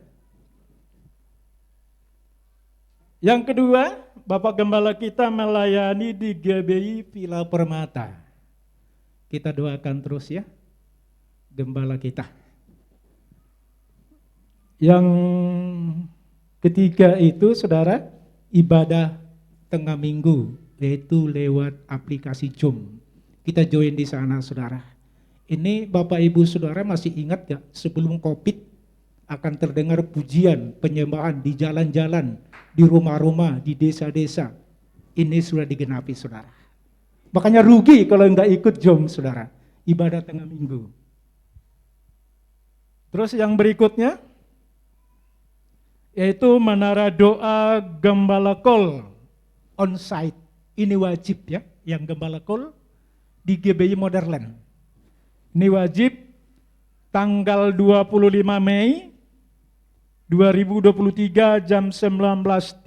Yang kedua, Bapak Gembala kita melayani di GBI Villa Permata. Kita doakan terus ya, Gembala kita. Yang ketiga itu saudara, ibadah tengah minggu, yaitu lewat aplikasi Zoom. Kita join di sana saudara. Ini Bapak Ibu Saudara masih ingat gak sebelum COVID akan terdengar pujian, penyembahan di jalan-jalan, di rumah-rumah, di desa-desa. Ini sudah digenapi saudara. Makanya rugi kalau enggak ikut Zoom saudara, ibadah tengah minggu. Terus yang berikutnya, yaitu menara doa Gembala Kol on-site. Ini wajib ya, yang Gembala Kol di GBI Motherland. Ini wajib tanggal 25 Mei 2023 jam 19.30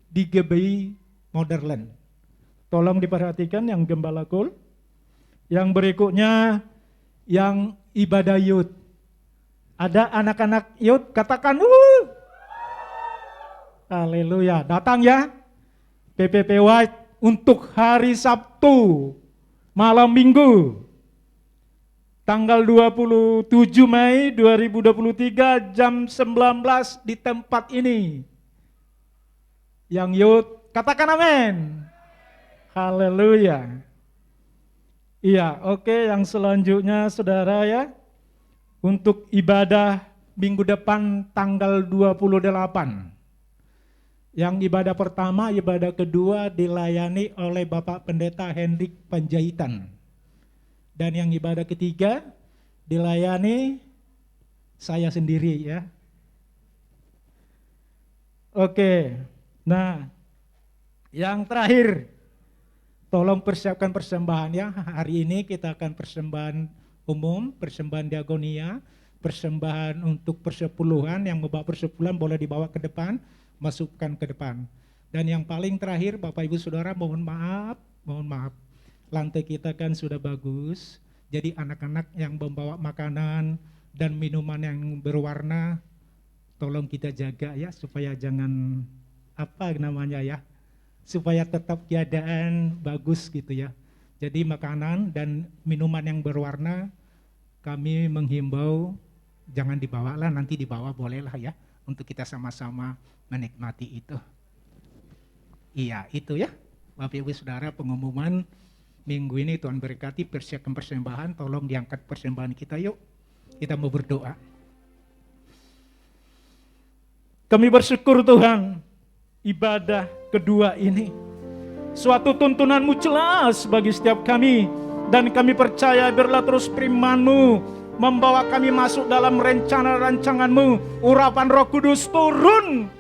di GBI Motherland. Tolong diperhatikan yang Gembala Kol. Yang berikutnya yang ibadah youth. Ada anak-anak youth, katakan haleluya, datang ya. PPP White untuk hari Sabtu malam minggu tanggal 27 Mei 2023 jam 19 di tempat ini. Yang youth, katakan amin. Haleluya. Iya, oke, yang selanjutnya saudara ya. Untuk ibadah minggu depan tanggal 28. Yang ibadah pertama, ibadah kedua dilayani oleh Bapak Pendeta Hendrik Panjaitan. Dan yang ibadah ketiga dilayani saya sendiri ya. Oke, nah yang terakhir, tolong persiapkan persembahan ya. Hari ini kita akan persembahan umum, persembahan diakonia, persembahan untuk persepuluhan. Yang membawa persepuluhan boleh dibawa ke depan, masukkan ke depan. Dan yang paling terakhir Bapak Ibu Saudara mohon maaf, lantai kita kan sudah bagus, jadi anak-anak yang membawa makanan dan minuman yang berwarna, tolong kita jaga ya, supaya jangan supaya tetap keadaan bagus gitu ya. Jadi makanan dan minuman yang berwarna kami menghimbau jangan dibawa lah, nanti dibawa bolehlah ya, untuk kita sama-sama menikmati itu. Iya, itu ya Bapak Ibu Saudara, pengumuman minggu ini. Tuhan berkati, persiapkan persembahan, tolong diangkat persembahan kita yuk. Kita mau berdoa. Kami bersyukur Tuhan, ibadah kedua ini suatu tuntunan-Mu jelas bagi setiap kami, dan kami percaya biarlah terus firman-Mu membawa kami masuk dalam rencana rancangan-Mu. Urapan Roh Kudus turun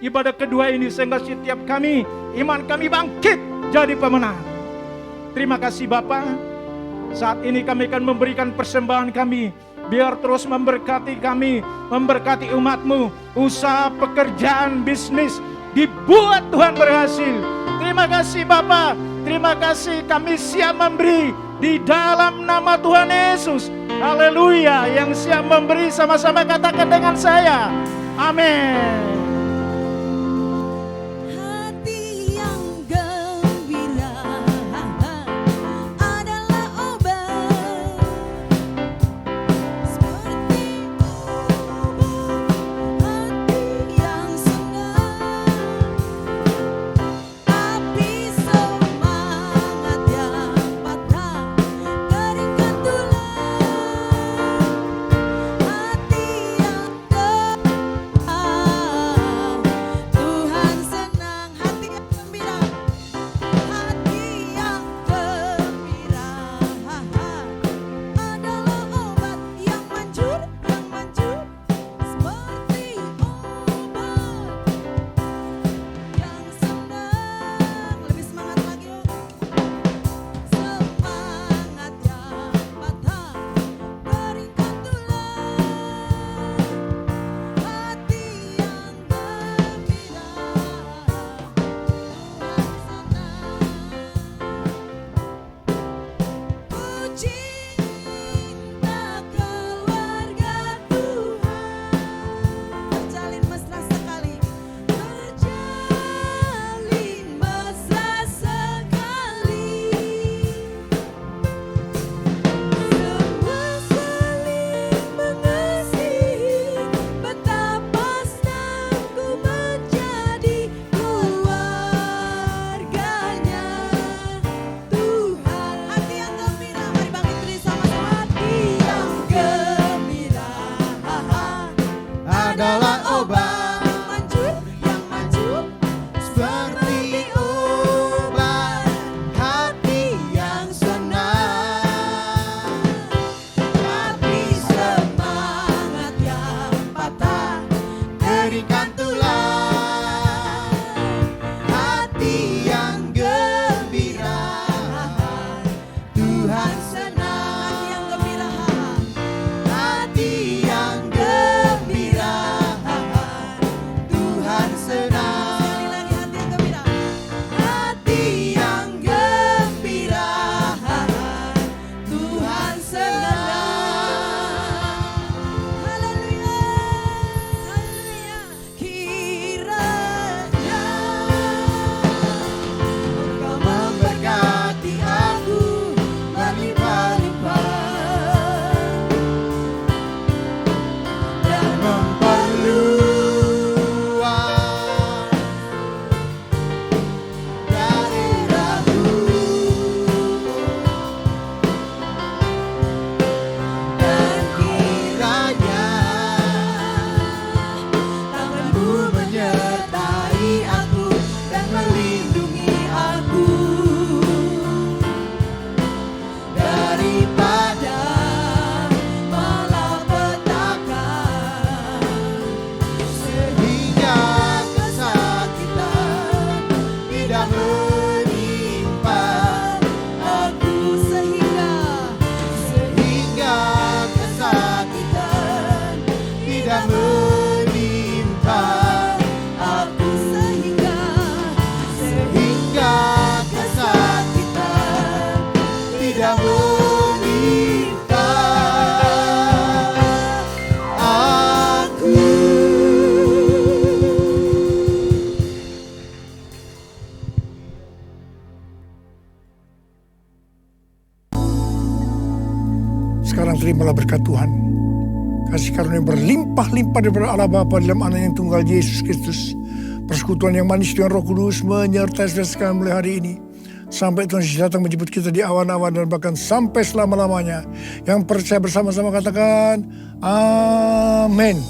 ibadah kedua ini sehingga setiap kami, iman kami bangkit jadi pemenang. Terima kasih Bapa. Saat ini kami akan memberikan persembahan kami, biar terus memberkati kami, memberkati umat-Mu. Usaha, pekerjaan, bisnis dibuat Tuhan berhasil. Terima kasih Bapa. Terima kasih, kami siap memberi di dalam nama Tuhan Yesus. Haleluya. Yang siap memberi sama-sama katakan dengan saya. Amin. Hati yang gembira adalah obat, seperti obat. Hati yang senang, api semangat yang patah, keringkan tulang. Hati yang Tuhan senang, hati yang gembira, hati yang gembira adalah obat yang manjur, seperti obat yang senang. Lebih semangat lagi yuk. Semangat yang patah, keringkan tulang. Hati yang gembira, Tuhan senang. Ku cinta keluarga Tuhan, terjalin mesra sekali, terjalin mesra sekali. Semua saling mengasihi, betapa senangku menjadi keluarganya Tuhan. Hati yang gembira, mari bangkit berdiri sama-sama. Hati yang gembira adalah obat yang manjur, seperti obat. Hati yang senang, api semangat yang patah, keringkan tulang. Hati yang gembira, Tuhan senang. hati yang gembira, Hati yang gembira, Tuhan senang. sekali lagi hati yang gembira, Tuhan senang. Haleluya, haleluya. Kiranya Kau memberkati aku, melimpahkan sudah meminta aku. Sekarang terimalah berkat Tuhan. Kasih karunia berlimpah-limpah daripada Allah Bapa dalam Anak yang tunggal Yesus Kristus. Persekutuan yang manis dengan Roh Kudus menyertai saudara sekalian mulai hari ini. Sampai Tuhan Yesus datang menjemput kita di awan-awan dan bahkan sampai selama-lamanya. Yang percaya bersama-sama katakan, Amin.